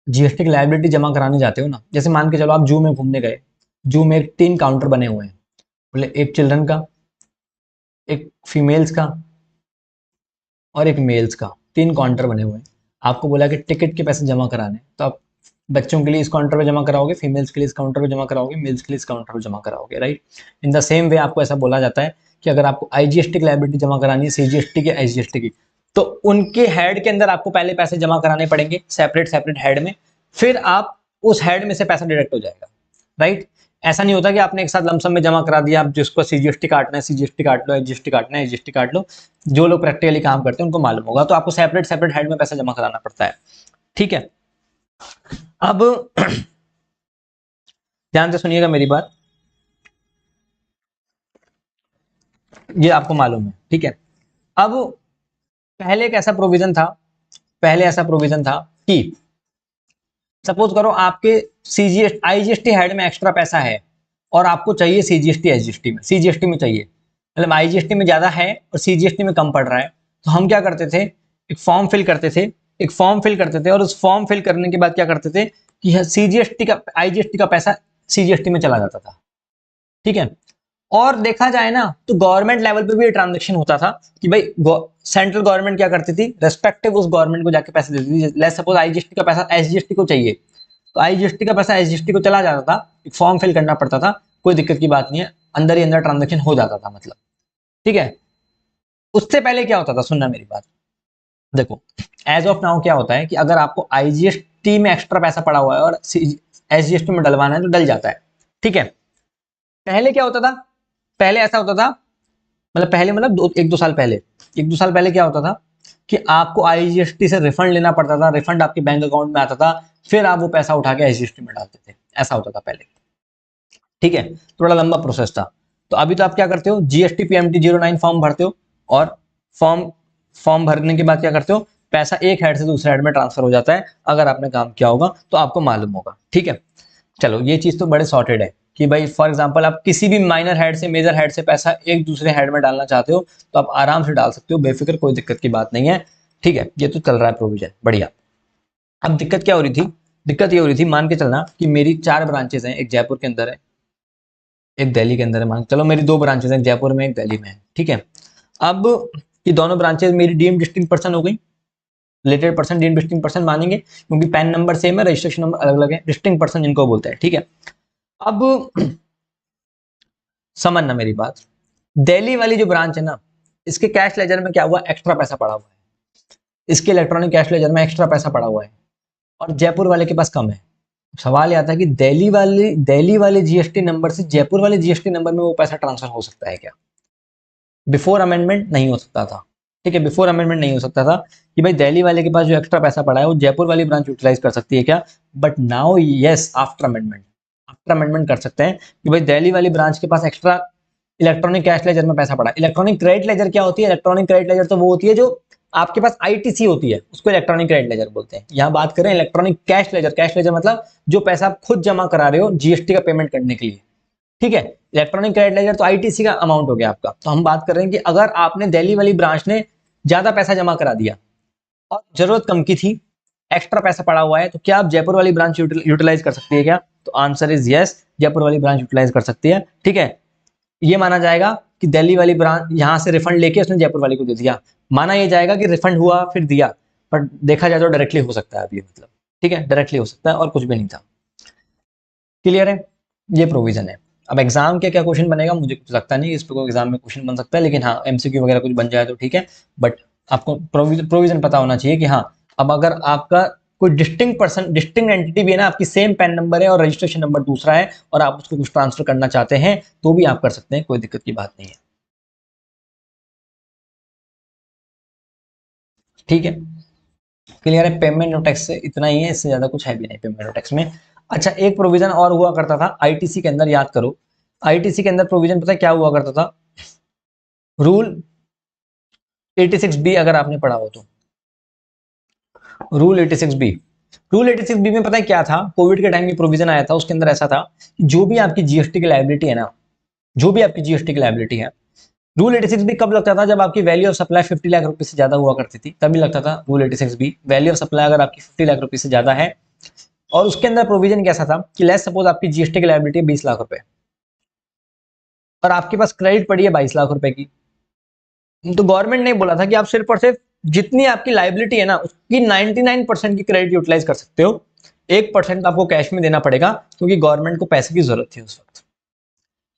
जीएसटी की लायबिलिटी जमा कराने जाते हो ना, जैसे मान के चलो आप जू में घूमने गए, जू में 3 काउंटर बने हुए हैं, बोले एक चिल्ड्रन का, एक फीमेल्स का और एक मेल्स का, 3 काउंटर बने हुए हैं। आपको बोला कि टिकट के पैसे जमा कराने, तो आप बच्चों के लिए इस काउंटर पे जमा कराओगे, फीमेल्स के लिए इस काउंटर पे जमा कराओगे, मेल्स के लिए इस काउंटर पे जमा कराओगे, right. In the same way आपको ऐसा बोला जाता है कि अगर आपको आईजीएसटी की लायबिलिटी जमा करानी है, सीजीएसटी की, एसजीएसटी की, तो उनके हेड के अंदर आपको पहले पैसे जमा कराने पड़ेंगे सेपरेट सेपरेट हेड में, फिर आप उस हेड में से पैसा डिडक्ट हो जाएगा, राइट। ऐसा नहीं होता कि आपने एक साथ लमसम में जमा करा दिया, आप जिसको सीजीएसटी काटना है सीजीएसटी काट लो, एसजीएसटी काटना है एसजीएसटी काट लो। जो लोग प्रैक्टिकली काम करते हैं उनको मालूम होगा, तो आपको सेपरेट सेपरेट हेड में पैसा जमा कराना पड़ता है, ठीक है। अब ध्यान से सुनिएगा मेरी बात, ये आपको मालूम है, ठीक है। अब पहले एक ऐसा प्रोविजन था, पहले ऐसा प्रोविजन था कि सपोज करो आपके सीजीएसटी आईजीएसटी हेड में एक्स्ट्रा पैसा है और आपको चाहिए सीजीएसटी एसजीएसटी में, सीजीएसटी में चाहिए, मतलब आईजीएसटी में ज्यादा है और सीजीएसटी में कम पड़ रहा है, तो हम क्या करते थे, एक फॉर्म फिल करते थे, एक फॉर्म फिल करते थे और उस फॉर्म फिल करने के बाद क्या करते थे कि सीजीएसटी का आईजीएसटी का पैसा सीजीएसटी में चला जाता था, ठीक है। और देखा जाए ना तो गवर्नमेंट लेवल पे भी ये ट्रांजेक्शन होता था कि भाई सेंट्रल गवर्नमेंट क्या करती थी, रेस्पेक्टिव उस गवर्नमेंट को जाके पैसे देती थी। लेट्स सपोज आईजीएसटी का पैसा एसजीएसटी को चाहिए, तो आईजीएसटी का पैसा एसजीएसटी को चला जाता था, एक फॉर्म फिल करना पड़ता था, कोई दिक्कत की बात नहीं है, अंदर ही अंदर ट्रांजेक्शन हो जाता था, मतलब, ठीक है। उससे पहले क्या होता था, सुनना मेरी बात, देखो एज ऑफ नाउ क्या होता है कि अगर आपको आईजीएसटी में एक्स्ट्रा पैसा पड़ा हुआ है और एसजीएसटी में डलवाना है तो डल जाता है, ठीक है। पहले क्या होता था, पहले ऐसा होता था, मतलब पहले मतलब एक दो साल पहले, एक दो साल पहले क्या होता था कि आपको आईजीएसटी से रिफंड लेना पड़ता था, रिफंड आपके बैंक अकाउंट में आता था, फिर आप वो पैसा उठा के आईजीएसटी में डालते थे, ऐसा होता था पहले, ठीक है। थोड़ा लंबा प्रोसेस था। तो अभी तो आप क्या करते हो, जीएसटी पीएमटी 09 फॉर्म भरते हो और फॉर्म फॉर्म भरने के बाद क्या करते हो, पैसा एक हेड से दूसरे हेड में ट्रांसफर हो जाता है, अगर आपने काम किया होगा तो आपको मालूम होगा, ठीक है। चलो ये चीज तो बड़े सॉर्टेड है कि भाई फॉर एग्जांपल आप किसी भी माइनर हेड से मेजर हेड से पैसा एक दूसरे हेड में डालना चाहते हो तो आप आराम से डाल सकते हो, बेफिक्र, कोई दिक्कत की बात नहीं है, ठीक है। ये तो चल रहा है प्रोविजन, बढ़िया। अब दिक्कत क्या हो रही थी, दिक्कत ये हो रही थी, मान के चलना कि मेरी 4 ब्रांचेस हैं, एक जयपुर के अंदर है, एक दिल्ली के अंदर है, मान चलो मेरी 2 ब्रांचेस हैं, जयपुर में एक दिल्ली में है, ठीक है। अब ये दोनों ब्रांचेस मेरी डीम्ड डिस्ट्रिक्ट पर्सन हो गई, related person deemed district person मानेंगे क्योंकि पैन नंबर सेम है, रजिस्ट्रेशन नंबर अलग अलग है, डिस्ट्रिक्ट पर्सन जिनको बोलते हैं, ठीक है। अब समझना मेरी बात, दिल्ली वाली जो ब्रांच है ना, इसके कैश लेजर में क्या हुआ, एक्स्ट्रा पैसा पड़ा हुआ है, इसके इलेक्ट्रॉनिक कैश लेजर में एक्स्ट्रा पैसा पड़ा हुआ है और जयपुर वाले के पास कम है। सवाल यह आता है कि दिल्ली वाले जीएसटी नंबर से जयपुर वाले जीएसटी नंबर में वो पैसा ट्रांसफर हो सकता है क्या, बिफोर अमेंडमेंट नहीं हो सकता था, ठीक है, बिफोर अमेंडमेंट नहीं हो सकता था कि भाई दिल्ली वाले के पास जो एक्स्ट्रा पैसा पड़ा है वो जयपुर वाली ब्रांच यूटिलाइज कर सकती है क्या, but now yes, after amendment कर सकते हैं कि भाई दिल्ली वाली ब्रांच के पास एक्स्ट्रा इलेक्ट्रॉनिक कैश लेजर में पैसा पड़ा। इलेक्ट्रॉनिक क्रेडिट लेजर क्या होती है, इलेक्ट्रॉनिक क्रेडिट लेजर तो वो होती है जो आपके पास आईटीसी होती है, उसको इलेक्ट्रॉनिक क्रेडिट लेजर बोलते हैं। यहाँ बात करें electronic cash ledger, cash ledger मतलब जो पैसा आप खुद जमा करा रहे हो जीएसटी का पेमेंट करने के लिए, ठीक है। इलेक्ट्रॉनिक क्रेडिट लेजर तो आईटीसी का अमाउंट हो गया आपका। तो हम बात कर रहे हैं कि अगर आपने दिल्ली वाली ब्रांच ने ज्यादा पैसा जमा करा दिया और जरूरत कम की थी, एक्स्ट्रा पैसा पड़ा हुआ है, तो क्या आप जयपुर वाली ब्रांच यूटिलाइज कर सकती है क्या? तो आंसर इज यस, जयपुर वाली ब्रांच यूटिलाइज कर सकती है। ठीक है, ये माना जाएगा कि दिल्ली वाली ब्रांच यहां से रिफंड लेके उसने जयपुर वाली को दे दिया, माना ये जाएगा कि रिफंड हुआ फिर दिया, पर देखा जाए तो डायरेक्टली हो सकता है अभी, मतलब ठीक है, डायरेक्टली हो सकता है और कुछ भी नहीं था। क्लियर है? ये प्रोविजन है। अब एग्जाम के क्या क्वेश्चन बनेगा मुझे कुछ लगता नहीं इस पर कोई एग्जाम में क्वेश्चन बन सकता है, लेकिन हाँ एमसीक्यू वगैरह कुछ बन जाए तो ठीक है, बट आपको प्रोविजन पता होना चाहिए कि हाँ, अब अगर आपका कोई डिस्टिंक्ट एंटिटी भी है ना, आपकी सेम पैन नंबर है और रजिस्ट्रेशन नंबर दूसरा है और आप उसको कुछ ट्रांसफर करना चाहते हैं तो भी आप कर सकते हैं, कोई दिक्कत की बात नहीं है। ठीक है, क्लियर है? पेमेंट नो टैक्स से इतना ही है, इससे ज्यादा कुछ है भी नहीं पेमेंट नो टैक्स में। अच्छा, एक प्रोविजन और हुआ करता था आईटीसी के अंदर, याद करो आईटीसी के अंदर प्रोविजन पता है क्या हुआ करता था? रूल 86 बी, अगर आपने पढ़ा हो तो रूल 86 बी। रूल 86 बी में पता है क्या था? कोविड के टाइम में प्रोविजन आया था, उसके अंदर ऐसा था जो भी आपकी जीएसटी की लायबिलिटी है ना, जो भी आपकी जीएसटी की लायबिलिटी है, रूल 86 बी कब लगता था? जब आपकी वैल्यू ऑफ सप्लाई 50 लाख रुपए से ज्यादा हुआ करती थी, तभी लगता था rule 86 B. Value of supply अगर आपकी 50 लाख रुपए से ज्यादा है, और उसके अंदर प्रोविजन कैसा था कि लेट्स सपोज आपकी जीएसटी की लायबिलिटी 20 लाख रुपए और आपके पास क्रेडिट पड़ी है 22 लाख रुपए की, तो गवर्नमेंट ने बोला था कि आप सिर्फ और सिर्फ जितनी आपकी लाइबिलिटी है ना उसकी 99% की क्रेडिट यूटिलाइज कर सकते हो, 1% आपको कैश में देना पड़ेगा, क्योंकि गवर्नमेंट को पैसे की जरूरत थी उस वक्त।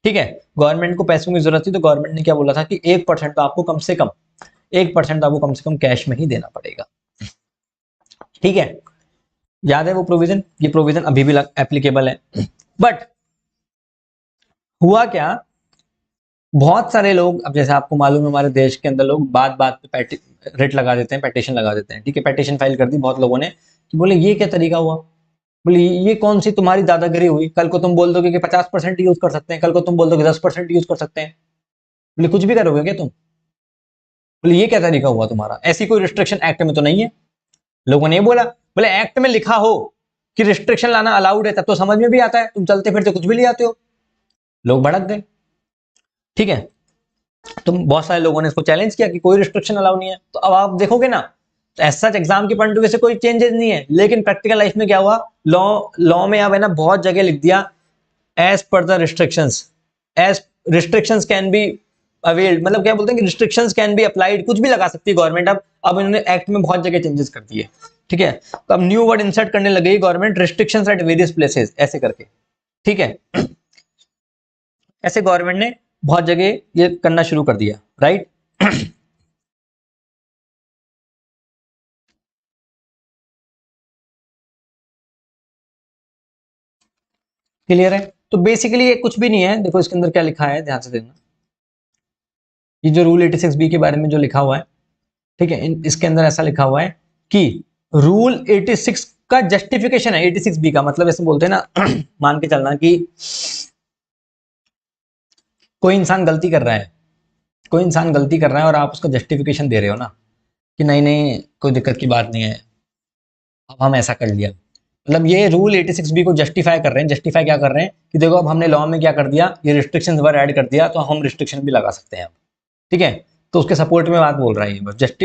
ठीक है, गवर्नमेंट को पैसों की जरूरत थी, तो गवर्नमेंट ने क्या बोला था कि 1% तो आपको कम से कम 1% आपको कम से कम कैश में ही देना पड़ेगा। ठीक है, याद है वो प्रोविजन? ये प्रोविजन अभी भी एप्लीकेबल है। बट हुआ क्या, बहुत सारे लोग, अब जैसे आपको मालूम है हमारे देश के अंदर लोग बात बात पे रेट लगा देते हैं, पेटिशन लगा देते हैं। ठीक है, पेटिशन फाइल कर दी बहुत लोगों ने कि बोले ये क्या तरीका हुआ, बोले ये कौन सी तुम्हारी दादागिरी हुई, कल को तुम बोल दोगे कि 50% यूज कर सकते हैं, कल को तुम बोल दोगे 10% यूज कर सकते हैं, बोले कुछ भी करोगे क्या तुम? बोले ये क्या तरीका हुआ तुम्हारा, ऐसी कोई रिस्ट्रिक्शन एक्ट में तो नहीं है। लोगों ने बोला, बोले एक्ट में लिखा हो कि रिस्ट्रिक्शन लाना अलाउड है तब तो समझ में भी आता है, तुम चलते फिरते कुछ भी ले आते हो। लोग भड़क गए। ठीक है, तो बहुत सारे लोगों ने इसको चैलेंज किया कि कोई रिस्ट्रिक्शन अलाउ नहीं है। तो अब आप देखोगे ना, तो ऐसा एग्जाम के पॉइंट ऑफ व्यू से कोई चेंजेस नहीं है, लेकिन प्रैक्टिकल लाइफ में क्या हुआ, लॉ लॉ में अब है ना बहुत जगह लिख दिया as per the restrictions, as restrictions can be availed, मतलब क्या बोलते हैं कि रिस्ट्रिक्शंस कैन बी अप्लाइड, कुछ भी लगा सकती है गवर्नमेंट। अब इन्होंने एक्ट में बहुत जगह चेंजेस कर दिए। ठीक है, तो अब न्यू वर्ड इंसर्ट करने लगी government, restrictions at various places ऐसे करके। ठीक है, ऐसे गवर्नमेंट ने बहुत जगह ये करना शुरू कर दिया, राइट? क्लियर है? तो बेसिकली ये कुछ भी नहीं है, देखो इसके अंदर क्या लिखा है, ध्यान से देखना। ये जो रूल 86 बी के बारे में जो लिखा हुआ है, ठीक है, इसके अंदर ऐसा लिखा हुआ है कि रूल 86 का जस्टिफिकेशन है। 86 बी का मतलब ऐसे बोलते हैं ना, मान के चलना कि कोई इंसान गलती कर रहा है, कोई इंसान गलती कर रहा है और आप उसका जस्टिफिकेशन दे रहे हो ना कि नहीं नहीं कोई दिक्कत की बात नहीं है, अब हम ऐसा कर लिया, मतलब ये रूल 86 बी को जस्टिफाई कर रहे हैं। जस्टिफाई क्या कर रहे हैं कि देखो अब हमने लॉ में क्या कर दिया, ये रिस्ट्रिक्शंस वर्ड ऐड कर दिया, तो हम रिस्ट्रिक्शन भी लगा सकते हैं अब। ठीक है, तो उसके सपोर्ट में बात बोल रहा है, ये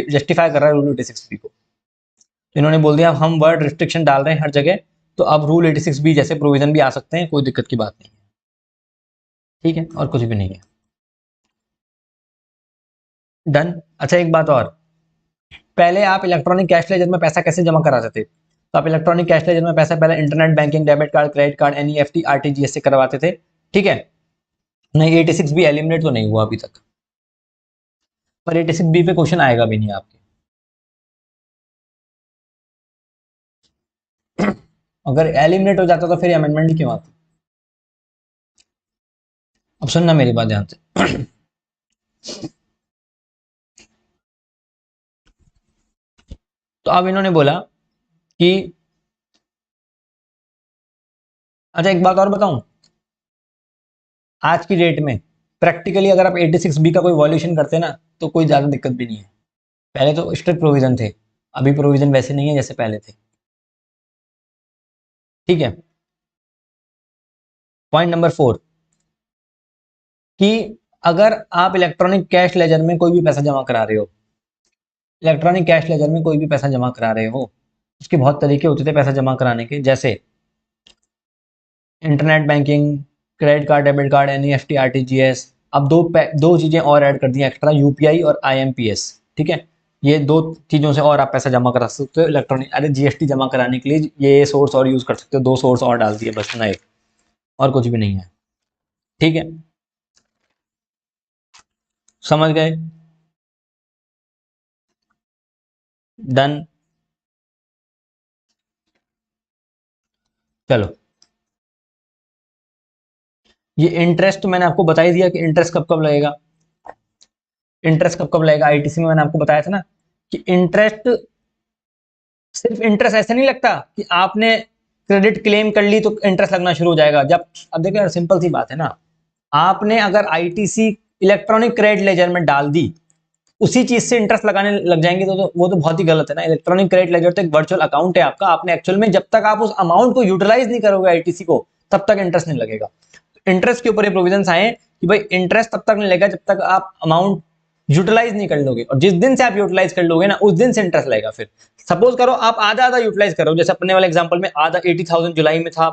जस्टिफाई कर रहा है रूल 86 बी को। तो इन्होंने बोल दिया हम वर्ड रिस्ट्रिक्शन डाल रहे हैं हर जगह, तो अब रूल 86 बी जैसे प्रोविजन भी आ सकते हैं, कोई दिक्कत की बात नहीं है। ठीक है, और कुछ भी नहीं है। डन। अच्छा एक बात और, पहले आप इलेक्ट्रॉनिक कैश लेजर में पैसा कैसे जमा कराते थे? तो आप इलेक्ट्रॉनिक कैश लेजर में पैसा पहले internet banking, debit card, credit card, NEFT, RTGS से करवाते थे। ठीक है, नहीं 86 बी एलिमिनेट तो नहीं हुआ अभी तक, पर 86 बी पे क्वेश्चन आएगा भी नहीं आपके। अगर एलिमिनेट हो जाता तो फिर अमेंडमेंट ही क्यों आती? अब सुनना मेरी बात ध्यान से। तो अब इन्होंने बोला कि अच्छा एक बात और बताऊं, आज की डेट में प्रैक्टिकली अगर आप 86 बी का कोई वॉल्यूशन करते हैं ना तो कोई ज्यादा दिक्कत भी नहीं है। पहले तो स्ट्रिक्ट प्रोविजन थे, अभी प्रोविजन वैसे नहीं है जैसे पहले थे। ठीक है, पॉइंट नंबर 4 कि अगर आप इलेक्ट्रॉनिक कैश लेजर में कोई भी पैसा जमा करा रहे हो, इलेक्ट्रॉनिक कैश लेजर में कोई भी पैसा जमा करा रहे हो, उसके बहुत तरीके होते थे पैसा जमा कराने के, जैसे internet banking, credit card, debit card, NEFT, RTGS. अब दो चीजें और ऐड कर दी एक्स्ट्रा, यूपीआई और आईएमपीएस। ठीक है, ये दो चीजों से और आप पैसा जमा करा सकते हो इलेक्ट्रॉनिक। अरे जीएसटी जमा कराने के लिए ये सोर्स और यूज कर सकते हो, दो सोर्स और डाल दिए बस नए, और कुछ भी नहीं है। ठीक है, समझ गए? डन। चलो, ये इंटरेस्ट तो मैंने आपको बता ही दिया कि इंटरेस्ट कब कब लगेगा। इंटरेस्ट कब कब लगेगा, आईटीसी में मैंने आपको बताया था ना कि इंटरेस्ट, सिर्फ इंटरेस्ट ऐसे नहीं लगता कि आपने क्रेडिट क्लेम कर ली तो इंटरेस्ट लगना शुरू हो जाएगा। जब, अब देखो यार सिंपल सी बात है ना, आपने अगर आईटीसी इलेक्ट्रॉनिक क्रेडिट लेजर में डाल दी, उसी चीज से इंटरेस्ट लगाने लग जाएंगे तो वो तो बहुत ही गलत है ना। इलेक्ट्रॉनिक क्रेडिट लेजर तो एक वर्चुअल अकाउंट है आपका, आपने एक्चुअल में जब तक आप उस अमाउंट को यूटिलाइज नहीं करोगे आईटीसी को, तब तक इंटरेस्ट नहीं लगेगा। इंटरेस्ट के ऊपर ये प्रोविजंस आए कि भाई इंटरेस्ट तब तक नहीं लगेगा जब तक आप अमाउंट यूटिलाइज नहीं कर लोगे, और जिस दिन से आप यूटिलाइज कर लोगे ना, उस दिन से इंटरेस्ट लगेगा। फिर सपोज करो आप आधा आधा यूटिलाइज करो, जैसे अपने वाले एग्जांपल में आधा 80,000 जुलाई में था,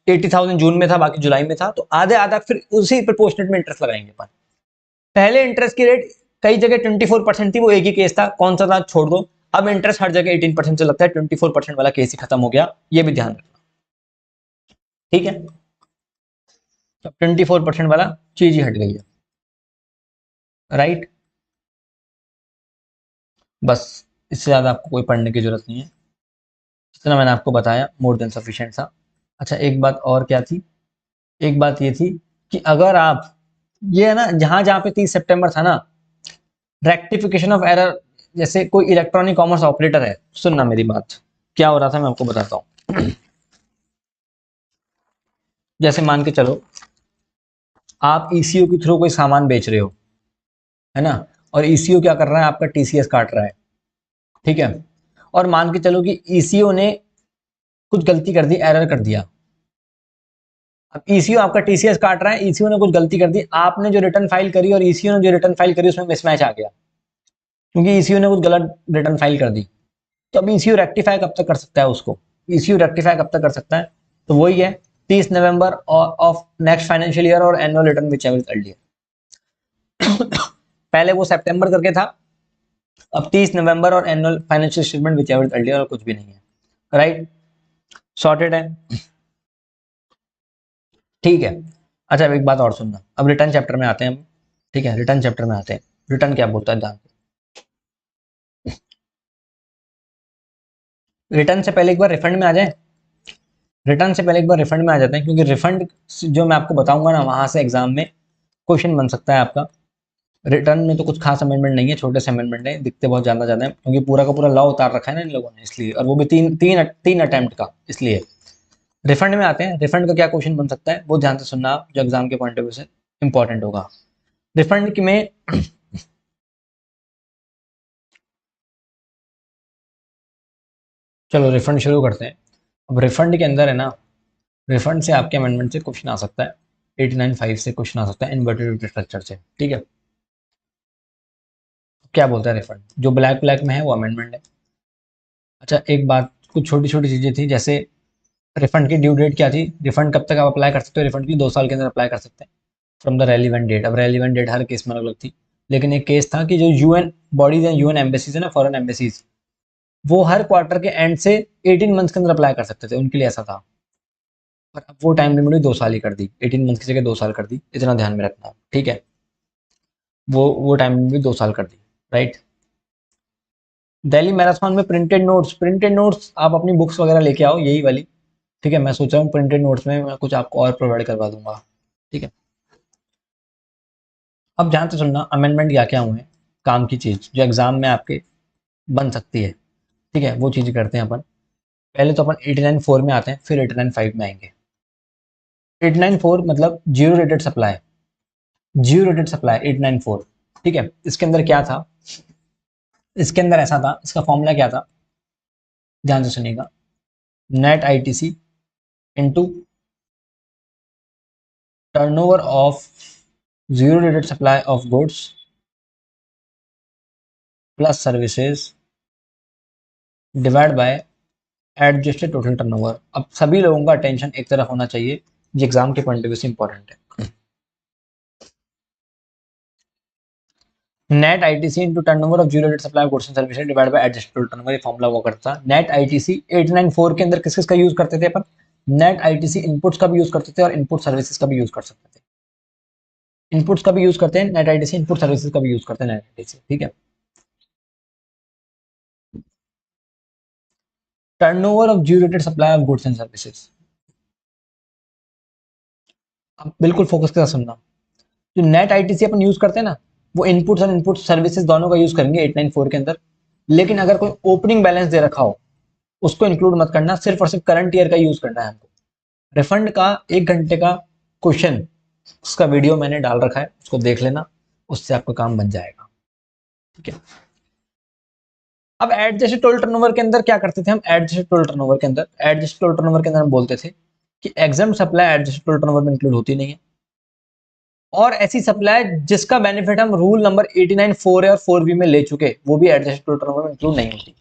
80,000 जून में था, बाकी जुलाई में था, तो आधे आधा फिर उसी प्रोपोर्शनेट में इंटरेस्ट लगाएंगे अपन। पहले इंटरेस्ट की रेट कई जगह 24% थी, वो एक ही केस था, कौन सा था छोड़ दो। अब इंटरेस्ट हर जगह 18% से लगता है, 24% वाला केस ही खत्म हो गया, ये भी ध्यान रखना। ठीक है, तो 24% वाला चीज ही हट गई है, राइट। बस, इससे ज्यादा आपको कोई पढ़ने की जरूरत नहीं है, जितना मैंने आपको बताया मोर देन सफिशिएंट था। अच्छा, एक बात और क्या थी, एक बात ये थी कि अगर आप, ये है ना, जहां जहां पे 30 सितंबर था ना, रेक्टिफिकेशन ऑफ एरर, जैसे कोई इलेक्ट्रॉनिक कॉमर्स ऑपरेटर है, सुनना मेरी बात, क्या हो रहा था मैं आपको बताता हूँ। जैसे मान के चलो आप ईसीओ के थ्रू कोई सामान बेच रहे हो, है ना, और ईसीओ क्या कर रहा है, आपका टीसीएस काट रहा है। ठीक है, और मान के चलो कि ईसीओ ने कुछ गलती कर दी, एरर कर दिया। अब ईसीओ आपका टीसीएस काट रहा है, ईसीओ ने कुछ गलती कर दी, आपने जो रिटर्न फाइल करी और ईसीओ ने जो रिटर्न फाइल करी उसमें मिसमैच आ गया, क्योंकि ईसीओ ने कुछ गलत रिटर्न फाइल कर दी। तो अब ईसीयू रेक्टिफाई कब तक कर सकता है उसको, ईसीयू रेक्टिफाई कब तक कर सकता है, तो वही है 30 November of next financial year और annual return whichever earlier. पहले वो सितंबर करके था, अब 30 नवंबर और annual financial statement whichever earlier, और कुछ भी नहीं है, राइट। सॉर्टेड है, ठीक है। अच्छा, अब एक बात और सुनना, अब रिटर्न चैप्टर में आते हैं हम। ठीक है, रिटर्न चैप्टर में आते हैं, रिटर्न क्या बोलता है ध्यान। रिटर्न से पहले एक बार रिफंड में आ जाए, रिटर्न से पहले एक बार रिफंड में आ जाते हैं, क्योंकि रिफंड जो मैं आपको बताऊंगा ना, वहां से एग्जाम में क्वेश्चन बन सकता है आपका। रिटर्न में तो कुछ खास अमेंडमेंट नहीं है, छोटे से अमेंडमेंट है, दिखते बहुत ज्यादा ज्यादा है, क्योंकि पूरा का पूरा लॉ उतार रखा है ना इन लोगों ने, इसलिए, और वो भी तीन तीन तीन अटेम्प्ट का, इसलिए। रिफंड में आते हैं, रिफंड का क्या क्वेश्चन बन सकता है वो ध्यान से सुनना आप, जो एग्जाम के पॉइंट ऑफ व्यू से इंपॉर्टेंट होगा। रिफंड में, चलो रिफंड शुरू करते हैं। अब रिफंड के अंदर है ना, रिफंड से आपके अमेंडमेंट से क्वेश्चन आ सकता है, 89(5) से क्वेश्चन आ सकता है, इन्वर्टेड स्ट्रक्चर से। ठीक है, क्या बोलता है रिफंड, जो ब्लैक ब्लैक में है वो अमेंडमेंट है। अच्छा, एक बात, कुछ छोटी छोटी चीजें थी, जैसे रिफंड की ड्यू डेट क्या थी, रिफंड कब तक आप अप्लाई कर सकते हो, रिफंड की 2 साल के अंदर अप्लाई कर सकते हैं फ्रॉम द रेलिवेंट डेट। अब रेलिवेंट डेट हर केस में अलग अलग थी, लेकिन एक केस था कि जो यूएन बॉडीज हैं, यूएन एम्बेसीज है ना, फॉरेन एम्बेसीज, वो हर क्वार्टर के एंड से 18 मंथ्स के अंदर अप्लाई कर सकते थे, उनके लिए ऐसा था। पर अब वो टाइम लिमिट 2 साल ही कर दी, 18 मंथ की जगह 2 साल कर दी, इतना ध्यान में रखना। ठीक है, वो टाइम लिमिट 2 साल कर दी, राइट। दिल्ली मैराथन में प्रिंटेड नोट्स आप अपनी बुक्स वगैरह लेके आओ, यही वाली। ठीक है, मैं सोच रहा हूँ प्रिंटेड नोट्स में मैं कुछ आपको और प्रोवाइड करवा दूंगा। ठीक है, अब ध्यान से सुनना, अमेंडमेंट क्या क्या हुए हैं, काम की चीज जो एग्जाम में आपके बन सकती है। ठीक है, वो चीज करते हैं अपन। पहले तो अपन 89(4) में आते हैं, फिर 89(5) में आएंगे। 89(4) मतलब zero rated supply, zero rated supply 894। ठीक है, इसके अंदर क्या था, इसके अंदर ऐसा था, इसका फॉर्मूला क्या था, ध्यान से सुनिएगा। Net ITC into turnover of zero rated supply of goods plus services divide by adjusted total turnover. अब सभी लोगों का अटेंशन एक तरफ होना चाहिए, ये एग्जाम के पॉइंट ऑफ व्यू से इंपॉर्टेंट है। Net ITC into turnover of zero rate supply of goods and services divide by adjusted total turnover, ये फॉर्मूला हुआ करता था। नेट आईटीसी 894 के अंदर किस किस का यूज करते थे अपन? नेट आईटीसी इनपुट्स का भी यूज करते थे और इनपुट सर्विसेज का भी यूज कर सकते थे। इनपुट्स का भी यूज करते हैं नेट आईटीसी, इनपुट सर्विसेज का भी यूज करते हैं नेट आईटीसी, ठीक है। Turnover of zero rated supply of goods and services, अब बिल्कुल फोकस के साथ सुनना। जो नेट आईटीसी अपन यूज करते हैं ना, वो इनपुट्स और इनपुट सर्विसेज दोनों का यूज करेंगे 894 के अंदर। लेकिन अगर कोई ओपनिंग बैलेंस दे रखा हो उसको इंक्लूड मत करना, सिर्फ और सिर्फ करंट ईयर का यूज करना है हमको। रिफंड का 1 घंटे का क्वेश्चन, उसका वीडियो मैंने डाल रखा है, उसको देख लेना, उससे आपका काम बन जाएगा, ठीक है। अब एडजस्टेड टोटल टर्नओवर के अंदर क्या करते थे हम? एडजस्टेड टोटल टर्नओवर के अंदर, एडजस्टेड टोटल टर्नओवर के अंदर हम बोलते थे कि exempt supply adjusted total turnover में इंक्लूड होती नहीं है, और ऐसी सप्लाई जिसका बेनिफिट हम रूल नंबर 89 4A और 4B में ले चुके, वो भी एडजस्टेड टोटल टर्नओवर में इंक्लूड नहीं होती,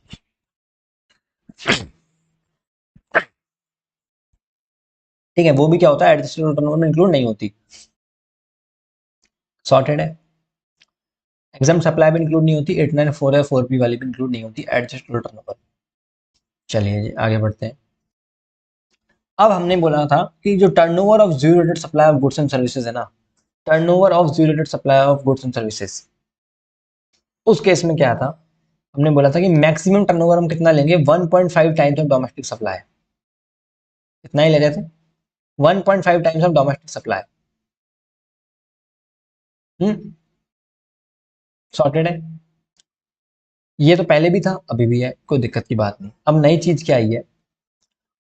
ठीक है। वो भी क्या होता है? एडजस्टेड टोटल टर्नओवर में इंक्लूड नहीं होती। सॉर्टेड है। एग्जाम सप्लाई भी इंक्लूड नहीं होती, 89 4A 4B वाली भी इंक्लूड नहीं होती एडजस्टेड टोटल टर्नओवर। चलिए जी आगे बढ़ते हैं। अब हमने बोला था कि जो turnover of zero rated supply of goods and services है ना, turnover of zero rated supply of goods and services, उस केस में क्या था? हमने बोला था कि मैक्सिमम टर्नओवर हम कितना लेंगे? 1.5 टाइम्स ऑफ डोमेस्टिक सप्लाई। कितना ही ले रहे थे? 1.5 times of domestic supply. Sorted है। ये तो पहले भी था, अभी भी है, कोई दिक्कत की बात नहीं। अब नई चीज क्या आई है?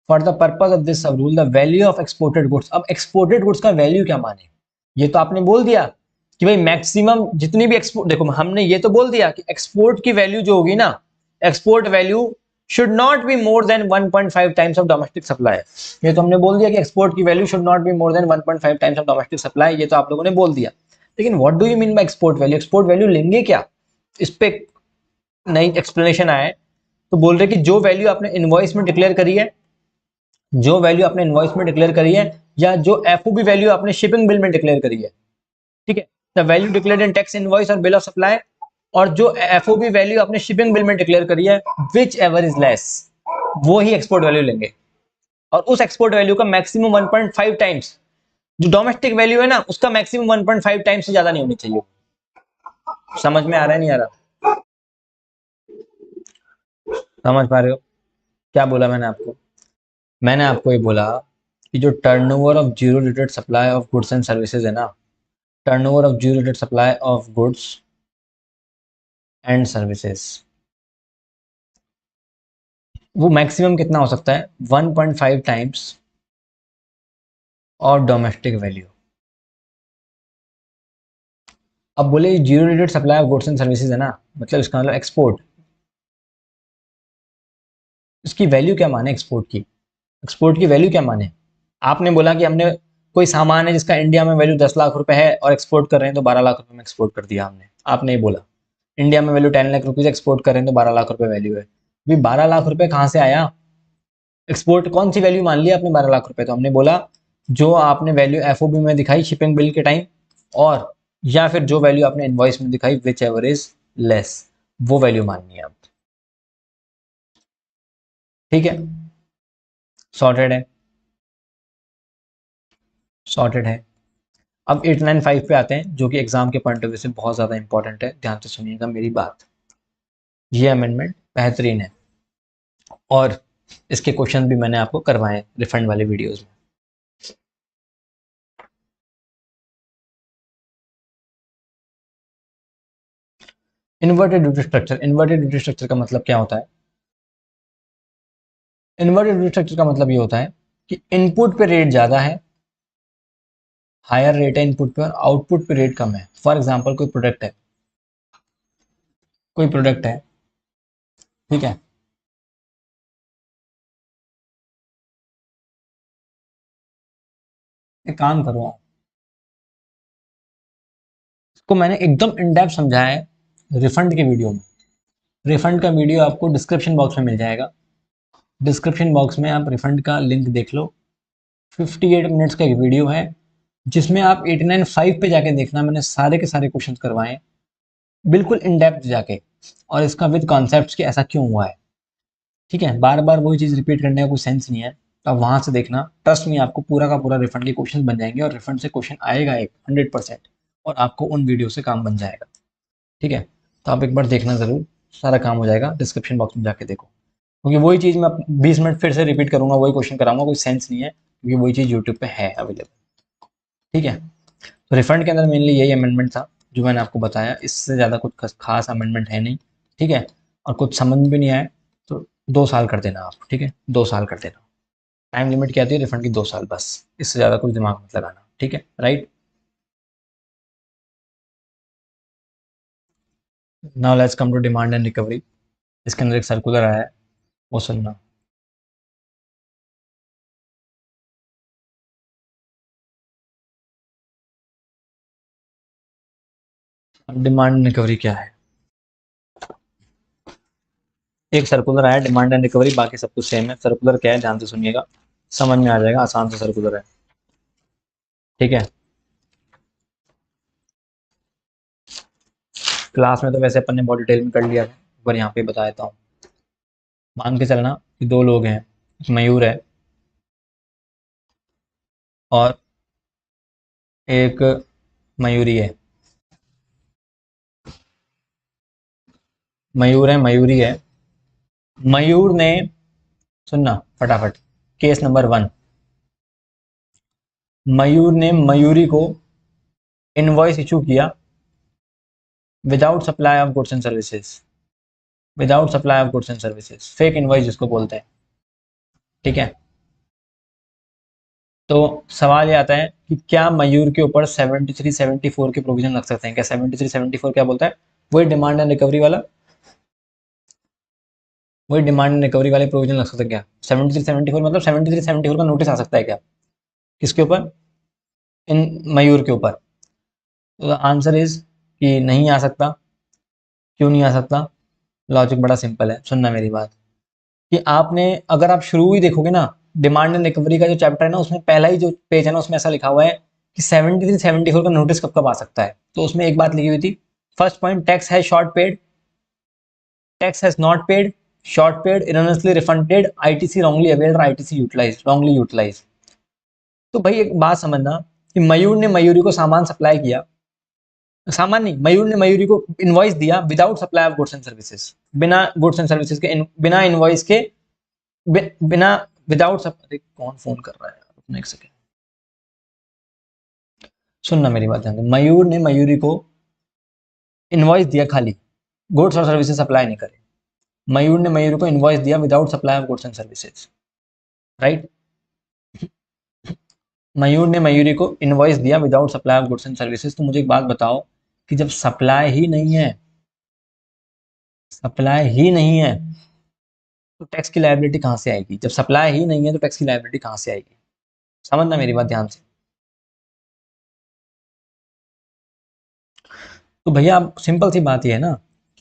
For the purpose of this sub rule the value of exported goods. अब एक्सपोर्टेड गुड्स का वैल्यू क्या माने? ये तो आपने बोल दिया कि भाई मैक्सिमम जितनी भी एक्सपोर्ट, देखो हमने ये तो बोल दिया कि एक्सपोर्ट की वैल्यू जो होगी ना, export value should not be more than 1.5 times of domestic supply. ये तो हमने बोल दिया कि एक्सपोर्ट की value should not be more than 1.5 times of domestic supply, ये तो आप लोगों ने बोल दिया। लेकिन what do you mean by export value? Export value लेंगे क्या? इस पे नई एक्सप्लेनेशन आया है। तो बोल रहे कि जो वैल्यू आपने इनवॉइस में डिक्लेयर करी है, जो वैल्यू आपने इनवॉइस में डिक्लेयर करी है, या जो एफओबी वैल्यू आपने शिपिंग बिल में डिक्लेयर करी है, ठीक है, the value declared in tax invoice और बिल ऑफ सप्लाई, और जो एफओबी वैल्यू आपने शिपिंग बिल में डिक्लेयर करी है, विच एवर इज लेस, वो ही एक्सपोर्ट वैल्यू लेंगे। और उस एक्सपोर्ट वैल्यू का मैक्सिमम 1.5 टाइम्स, जो डोमेस्टिक वैल्यू है ना, उसका मैक्सिमम 1.5 टाइम्स से ज्यादा नहीं होनी चाहिए। समझ में आ रहा है नहीं आ रहा? समझ पा रहे हो क्या बोला मैंने आपको? मैंने आपको ये बोला कि जो turnover of zero rated supply of goods and services है ना, turnover of zero rated supply of goods and services, वो मैक्सिमम कितना हो सकता है? 1.5 टाइम्स और डोमेस्टिक वैल्यू। अब बोले zero rated supply of goods and services है ना, मतलब इसका मतलब एक्सपोर्ट, इसकी वैल्यू क्या माने? एक्सपोर्ट की, एक्सपोर्ट की वैल्यू क्या माने? आपने बोला कि हमने कोई सामान है जिसका इंडिया में वैल्यू 10 लाख रुपए है और एक्सपोर्ट कर रहे हैं तो 12 लाख रुपए में एक्सपोर्ट कर दिया हमने, आपने ये बोला। इंडिया में वैल्यू 10 लाख रुपीज, एक्सपोर्ट कर रहे हैं तो 12 लाख रुपए वैल्यू है। अभी 12 लाख रुपए कहाँ से आया? एक्सपोर्ट कौन सी वैल्यू मान लिया आपने 12 लाख रुपए? तो हमने बोला जो आपने वैल्यू एफओबी में दिखाई शिपिंग बिल के टाइम, और या फिर जो वैल्यू आपने इनवॉइस में दिखाई, विच एवर इज लेस, वो वैल्यू माननी है आप, ठीक है। सॉर्टेड है, सॉर्टेड है। अब 895 पे आते हैं, जो कि एग्जाम के पॉइंट ऑफ व्यू से बहुत ज्यादा इंपॉर्टेंट है, ध्यान से सुनिएगा मेरी बात। ये अमेंडमेंट बेहतरीन है और इसके क्वेश्चन भी मैंने आपको करवाए रिफंड वाले वीडियोस में। Inverted duty structure, inverted duty structure का मतलब क्या होता है? इन्वर्टेड ड्यूटी स्ट्रक्चर का मतलब ये होता है कि इनपुट पे रेट ज्यादा है, हायर रेट है इनपुट पे, और आउटपुट पे रेट कम है। फॉर एग्जांपल कोई प्रोडक्ट है, कोई प्रोडक्ट है, ठीक है, एक काम करो आप, इसको मैंने एकदम इन डेप्थ समझाया है रिफंड के वीडियो में। रिफंड का वीडियो आपको डिस्क्रिप्शन बॉक्स में मिल जाएगा, डिस्क्रिप्शन बॉक्स में आप रिफंड का लिंक देख लो। 58 मिनट्स का एक वीडियो है जिसमें आप 89.5 पे जाके देखना, मैंने सारे के सारे क्वेश्चन करवाए बिल्कुल इन डेप्थ जाके, और इसका विद कॉन्सेप्ट्स कि ऐसा क्यों हुआ है। ठीक है, बार बार वही चीज़ रिपीट करने का कोई सेंस नहीं है, तो आप वहाँ से देखना। ट्रस्ट में आपको पूरा का पूरा रिफंड के क्वेश्चन बन जाएंगे, और रिफंड से क्वेश्चन आएगा एक 100%, और आपको उन वीडियो से काम बन जाएगा। ठीक है, तो आप एक बार देखना ज़रूर, सारा काम हो जाएगा। डिस्क्रिप्शन बॉक्स में जाके देखो, क्योंकि वही चीज़ मैं 20 मिनट फिर से रिपीट करूंगा, वही क्वेश्चन कराऊंगा, कोई सेंस नहीं है, क्योंकि वही चीज़ यूट्यूब पे है अवेलेबल। ठीक है, तो रिफंड के अंदर मेनली यही अमेंडमेंट था जो मैंने आपको बताया, इससे ज़्यादा कुछ खास अमेंडमेंट है नहीं। ठीक है, और कुछ समझ में भी नहीं आए तो 2 साल कर देना आप। ठीक है, 2 साल कर देना। टाइम लिमिट क्या आती है रिफंड की? 2 साल बस, इससे ज़्यादा कुछ दिमाग मत लगाना। ठीक है, right. Now let's come to demand and recovery. इसके अंदर एक सर्कुलर आया है, वो सुनना। अब डिमांड एंड रिकवरी क्या है? एक सर्कुलर आया डिमांड एंड रिकवरी, बाकी सब कुछ सेम है। सर्कुलर क्या है ध्यान से सुनिएगा, समझ में आ जाएगा, आसान से सर्कुलर है। ठीक है, क्लास में तो वैसे अपन ने बहुत डिटेल में कर लिया है, पर यहाँ पे बता देता हूँ। मान के चलना कि 2 लोग हैं, एक मयूर है और एक मयूरी है। मयूर है, मयूरी है। मयूर ने, सुनना फटाफट, केस नंबर 1, मयूर ने मयूरी को इनवॉइस इशू किया without supply of goods and services. Without supply of goods and services, fake invoice जिसको बोलते हैं। ठीक है, तो सवाल ये आता है कि क्या मयूर के ऊपर 73-74 के प्रोविजन लग सकते हैं क्या? 73-74 क्या बोलता है? वही डिमांड एंड रिकवरी वाला, वही डिमांड एंड रिकवरी वाले प्रोविजन लग सकते हैं क्या? 73-74 मतलब 73-74 का नोटिस आ सकता है क्या? किसके ऊपर? इन मयूर के ऊपर। तो आंसर इज कि नहीं आ सकता। क्यों नहीं आ सकता? लॉजिक बड़ा सिंपल है, सुनना मेरी बात। कि आपने, अगर आप शुरू ही देखोगे ना, डिमांड एंड रिकवरी का जो चैप्टर है ना, उसमें पहला ही जो पेज है ना, उसमें ऐसा लिखा हुआ है कि 73-74 का नोटिस कब कब आ सकता है। तो उसमें एक बात लिखी हुई थी, first point, tax has short paid, tax has not paid, short paid, erroneously refunded, ITC wrongly availed, ITC utilise, wrongly utilise. तो भाई एक बात समझना कि मयूर ने मयूरी को सामान सप्लाई किया, सामान नहीं, मयूर ने मयूरी को इनवॉइस दिया without supply of goods and services, बिना गुड्स एंड सर्विसेज के, बिना इनवॉइस के, बिना, विदाउट सब। अरे कौन फोन कर रहा है यार, रुकना एक सेकेंड। सुनना मेरी बात ध्यान से, मयूर ने मयूरी को इनवॉइस दिया खाली, गुड्स और सर्विसेज सप्लाई नहीं करे। मयूर ने मयूरी को इनवॉइस दिया without supply of goods and services, right. Mayur ने मयूरी को इनवॉइस दिया without supply of goods and services. तो मुझे एक बात बताओ कि जब सप्लाई ही नहीं है, सप्लाई ही नहीं है, तो टैक्स की लायबिलिटी कहां से आएगी? जब सप्लाई ही नहीं है तो टैक्स की लायबिलिटी कहां से आएगी? समझना मेरी बात ध्यान से। तो भैया अब सिंपल सी बात ये है ना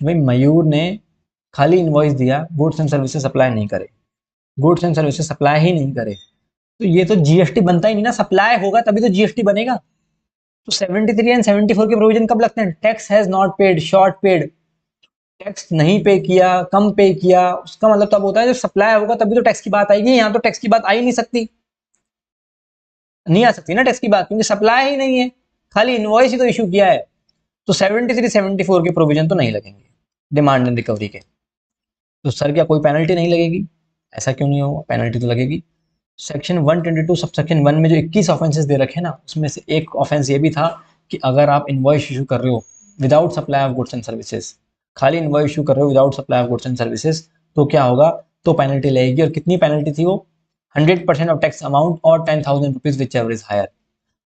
कि भाई मयूर ने खाली इनवॉइस दिया, गुड्स एंड सर्विसेज सप्लाई नहीं करे, गुड्स एंड सर्विसेज सप्लाई ही नहीं करे, तो ये तो जीएसटी बनता ही नहीं ना। सप्लाई होगा तभी तो जीएसटी बनेगा। तो 73 एंड 74 के प्रोविजन कब लगते हैं? Tax has not paid, short paid, tax नहीं पे किया, कम पे किया, उसका मतलब तब होता है जब सप्लाई होगा तभी तो टैक्स की बात आएगी। यहाँ तो टैक्स की बात आ ही नहीं सकती, नहीं आ सकती ना टैक्स की बात, क्योंकि सप्लाई ही नहीं है, खाली इनवॉइस ही तो इशू किया है। तो 73-74 के प्रोविजन तो नहीं लगेंगे डिमांड एंड रिकवरी के। तो सर क्या कोई पेनल्टी नहीं लगेगी? ऐसा क्यों नहीं होगा, पेनल्टी तो लगेगी। सेक्शन 122 सब सेक्शन 1 में जो 21 ऑफेंसेस दे रखे हैं ना, उसमें से एक ऑफेंस ये भी था कि अगर आप इनवॉइस इशू कर रहे हो without supply of goods and services, खाली इनवॉइस इशू कर रहे हो without supply of goods and services, तो क्या होगा? तो पेनल्टी लगेगी। और कितनी पेनल्टी थी वो? 100% ऑफ टैक्स अमाउंट और 10,000 rupees whichever is higher.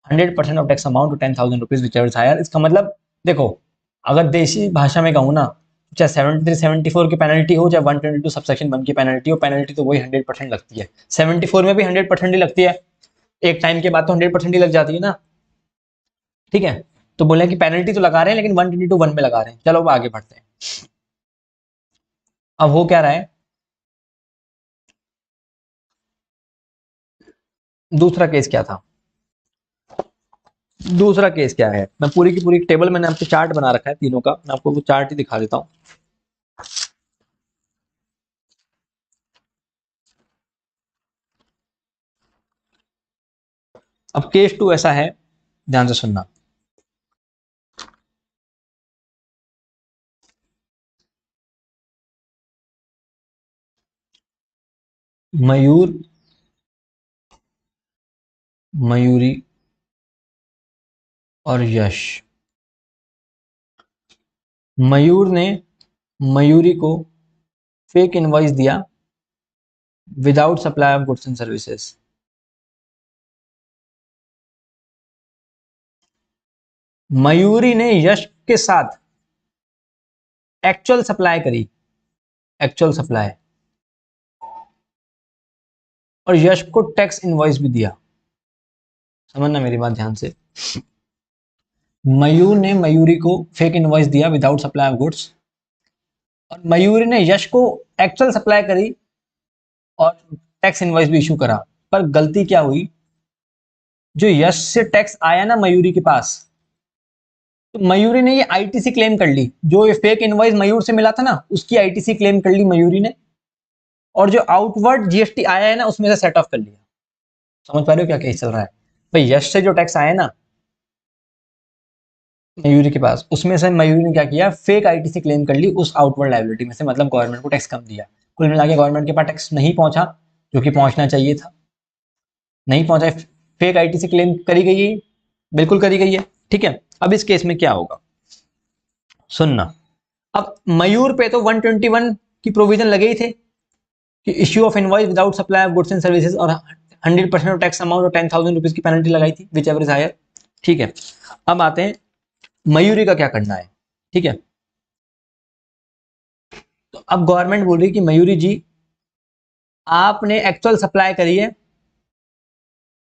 100% of tax amount और 10,000 rupees whichever is higher. इसका मतलब देखो, अगर देशी भाषा में कहूँ ना, चाहे 73-74 की पेनल्टी हो, चाहे 122 सबसेक्शन 1 की पेनल्टी हो, पेनल्टी तो वही 100% लगती है। 74 में भी 100% ही लगती है, एक टाइम के बाद तो 100% ही लग जाती है ना। ठीक है, तो बोले कि पेनल्टी तो लगा रहे हैं लेकिन 122 1 में लगा रहे हैं। चलो अब आगे बढ़ते हैं। अब हो क्या रहा है दूसरा केस क्या था? दूसरा केस क्या है? मैं पूरी की पूरी टेबल मैंने आपको चार्ट बना रखा है तीनों का, मैं आपको वो चार्ट ही दिखा देता हूं। अब केस 2 ऐसा है, ध्यान से सुनना। मयूर, मयूरी और यश। मयूर ने मयूरी को फेक इनवॉइस दिया without supply of goods and services. Mayuri ने यश के साथ एक्चुअल सप्लाई करी, एक्चुअल सप्लाई, और यश को टैक्स इनवॉइस भी दिया। समझना मेरी बात ध्यान से। मयूर ने मयूरी को फेक इनवॉइस दिया विदाउट सप्लाई ऑफ गुड्स, और मयूरी ने यश को एक्चुअल सप्लाई करी और टैक्स इनवॉइस भी इशू करा। पर गलती क्या हुई, जो यश से टैक्स आया ना मयूरी के पास, तो मयूरी ने ये आईटीसी क्लेम कर ली। जो ये फेक इनवॉइस मयूर से मिला था ना, उसकी आईटीसी क्लेम कर ली मयूरी ने, और जो आउटवर्ड जीएसटी आया है ना, उसमें से सेट ऑफ कर लिया। समझ पा रहे हो क्या केस चल रहा है भाई? यश से जो टैक्स आया ना मयूरी के पास, उसमें से मयूरी ने क्या किया, फेक आईटीसी क्लेम कर ली उस आउटवर्ड लायबिलिटी में से, मतलब गवर्नमेंट को टैक्स कम दिया। कुल मिला के गवर्नमेंट के पास टैक्स नहीं पहुंचा जो कि पहुंचना चाहिए था, नहीं पहुंचा। फेक आईटीसी क्लेम करी गई है, बिल्कुल करी गई है। ठीक है, अब इस केस में क्या होगा सुनना। अब मयूर पे तो 121 की प्रोविजन लगे ही थे कि issue of invoice without supply of goods and services, और 100% ऑफ टैक्स अमाउंट और 10,000 रुपीज की पेनल्टी लगाई थी, विच एवर इज हायर। ठीक है, अब आते हैं मयूरी का क्या करना है। ठीक है, तो अब गवर्नमेंट बोल रही है कि मयूरी जी, आपने एक्चुअल सप्लाई करी है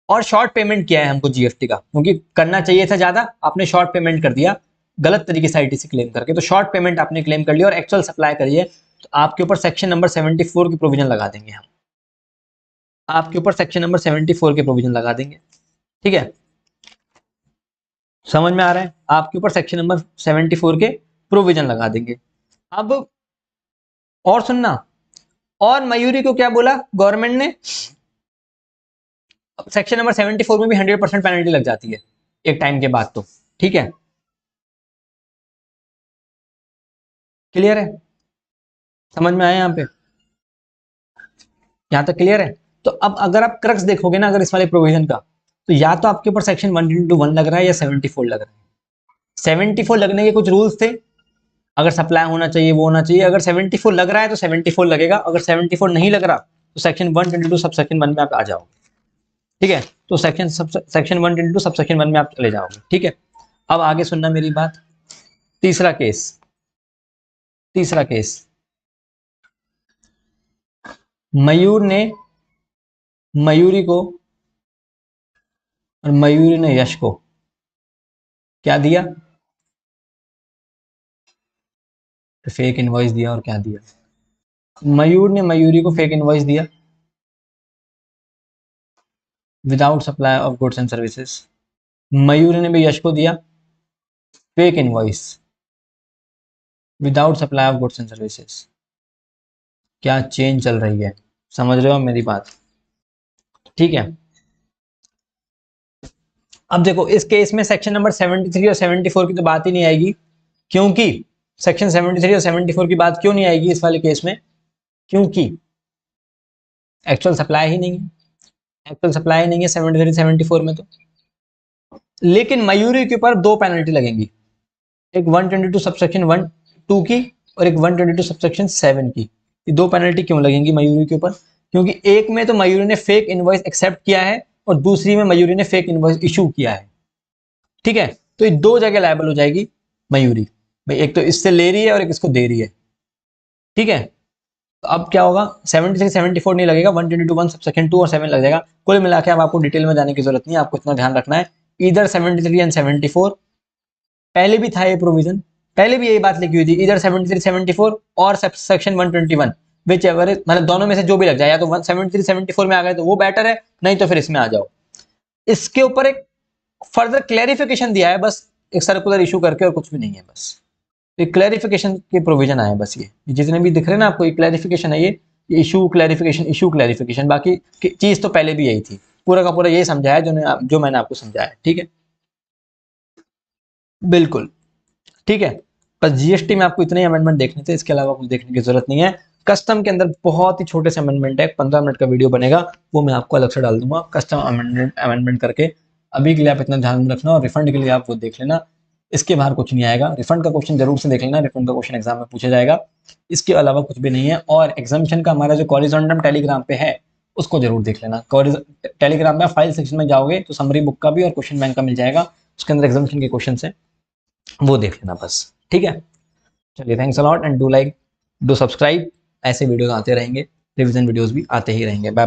और शॉर्ट पेमेंट किया है हमको जीएसटी का, क्योंकि करना चाहिए था ज्यादा, आपने शॉर्ट पेमेंट कर दिया गलत तरीके से आईटीसी क्लेम करके। तो शॉर्ट पेमेंट आपने क्लेम कर लिया और एक्चुअल सप्लाई करी है, तो आपके ऊपर सेक्शन नंबर 74 की प्रोविजन लगा देंगे हम, आपके ऊपर सेक्शन नंबर 74 के प्रोविजन लगा देंगे। ठीक है, समझ में आ रहा है? आपके ऊपर सेक्शन नंबर 74 के प्रोविजन लगा देंगे। अब और सुनना, और मयूरी को क्या बोला गवर्नमेंट ने, सेक्शन नंबर 74 में भी 100% पेनल्टी लग जाती है एक टाइम के बाद तो। ठीक है, क्लियर है? समझ में आया यहाँ पे? यहाँ तक क्लियर है? तो अब अगर आप क्रक्स देखोगे ना अगर इस वाले प्रोविजन का, तो या तो आपके ऊपर सेक्शन 1:1 लग रहा है या 74 लग रहा है। 74 लगने के कुछ रूल्स थे, अगर सप्लाई होना चाहिए वो होना चाहिए। अगर 74 लग रहा है तो 74 लगेगा, अगर 74 नहीं लग रहा तो सेक्शन 122 सब सेक्शन 1 में आप आ जाओगे। ठीक है, तो सेक्शन 122 सब सेक्शन 1 में आप चले जाओगे। ठीक है, अब आगे सुनना मेरी बात। तीसरा केस, तीसरा केस, मयूर ने मयूरी को और मयूरी ने यश को क्या दिया, फेक इनवॉइस दिया। और क्या दिया? मयूर ने मयूरी को फेक इनवॉइस दिया without supply of goods and services. Mayuri ने भी यश को दिया fake invoice without supply of goods and services. क्या चेंज चल रही है, समझ रहे हो मेरी बात? ठीक है, अब देखो इस केस में सेक्शन नंबर 73 और 74 की तो बात ही नहीं आएगी, क्योंकि सेक्शन 73 और 74 की बात क्यों नहीं आएगी इस वाले केस में, क्योंकि एक्चुअल सप्लाई ही नहीं है, एक्चुअल सप्लाई ही नहीं है 73 74 में तो। लेकिन मयूरी के ऊपर दो पेनल्टी लगेंगी, एक 122 सबसेक्शन 1 2 की और एक 122 सबसेक्शन 7 की। ये दो पेनल्टी क्यों लगेंगी मयूरी के ऊपर? क्योंकि एक में तो मयूरी ने फेक इनवॉइस एक्सेप्ट किया है और दूसरी में मयूरी ने फेक इनवॉइस इशू किया है। ठीक है, तो ये दो जगह लायबल हो जाएगी मयूरी भाई, एक तो इससे ले रही है और एक इसको दे रही है। ठीक है, तो अब क्या होगा, 73 74 नहीं लगेगा, 122 1 सबसेक्शन 2 और 7 लग जाएगा। कुल मिला के अब आपको डिटेल में जाने की जरूरत नहीं है, आपको इतना ध्यान रखना है इधर 73 एंड 74, पहले भी था ये प्रोविजन, पहले भी यही बात लिखी हुई थी, इधर 73 74 और सेक्शन 121, विच एवर, मतलब दोनों में से जो भी लग जाए, या तो 73 74 में आ गए तो वो बेटर है, नहीं तो फिर इसमें आ जाओ। इसके ऊपर एक फर्दर क्लैरिफिकेशन दिया है बस, एक सर्कुलर इशू करके, और कुछ भी नहीं है बस। एक क्लैरिफिकेशन के प्रोविजन आए बस, ये जितने भी दिख रहे हैं ना आपको, ये क्लैरिफिकेशन है, ये इशू क्लैरिफिकेशन, इशू क्लैरिफिकेशन, बाकी चीज तो पहले भी यही थी। पूरा का पूरा यही समझाया जो मैंने आपको समझाया, ठीक है। बिल्कुल ठीक है। बस जीएसटी में आपको इतने अमेंडमेंट देखने थे, इसके अलावा कुछ देखने की जरूरत नहीं है। कस्टम के अंदर बहुत ही छोटे से अमेंडमेंट है, 15 मिनट का वीडियो बनेगा, वो मैं आपको अलग से डाल दूंगा कस्टम अमेंडमेंट अमेंडमेंट करके। अभी के लिए आप इतना ध्यान में रखना, और रिफंड के लिए आप वो देख लेना, इसके बाहर कुछ नहीं आएगा। रिफंड का क्वेश्चन जरूर से देख लेना, रिफंड का क्वेश्चन एग्जाम में पूछा जाएगा, इसके अलावा कुछ भी नहीं है। और एग्जामिशन का हमारा जो कॉरिजोंडम टेलीग्राम पे है, उसको जरूर देख लेना। टेलीग्राम में फाइल सेक्शन में जाओगे तो समरी बुक का भी और क्वेश्चन बैंक का मिल जाएगा, उसके अंदर एग्जामिशन के क्वेश्चन है, वो देख लेना बस, ठीक है। चलिए, thanks a lot and do like, do subscribe. ऐसे वीडियोस आते रहेंगे, रिवीजन वीडियोस भी आते ही रहेंगे। बाय।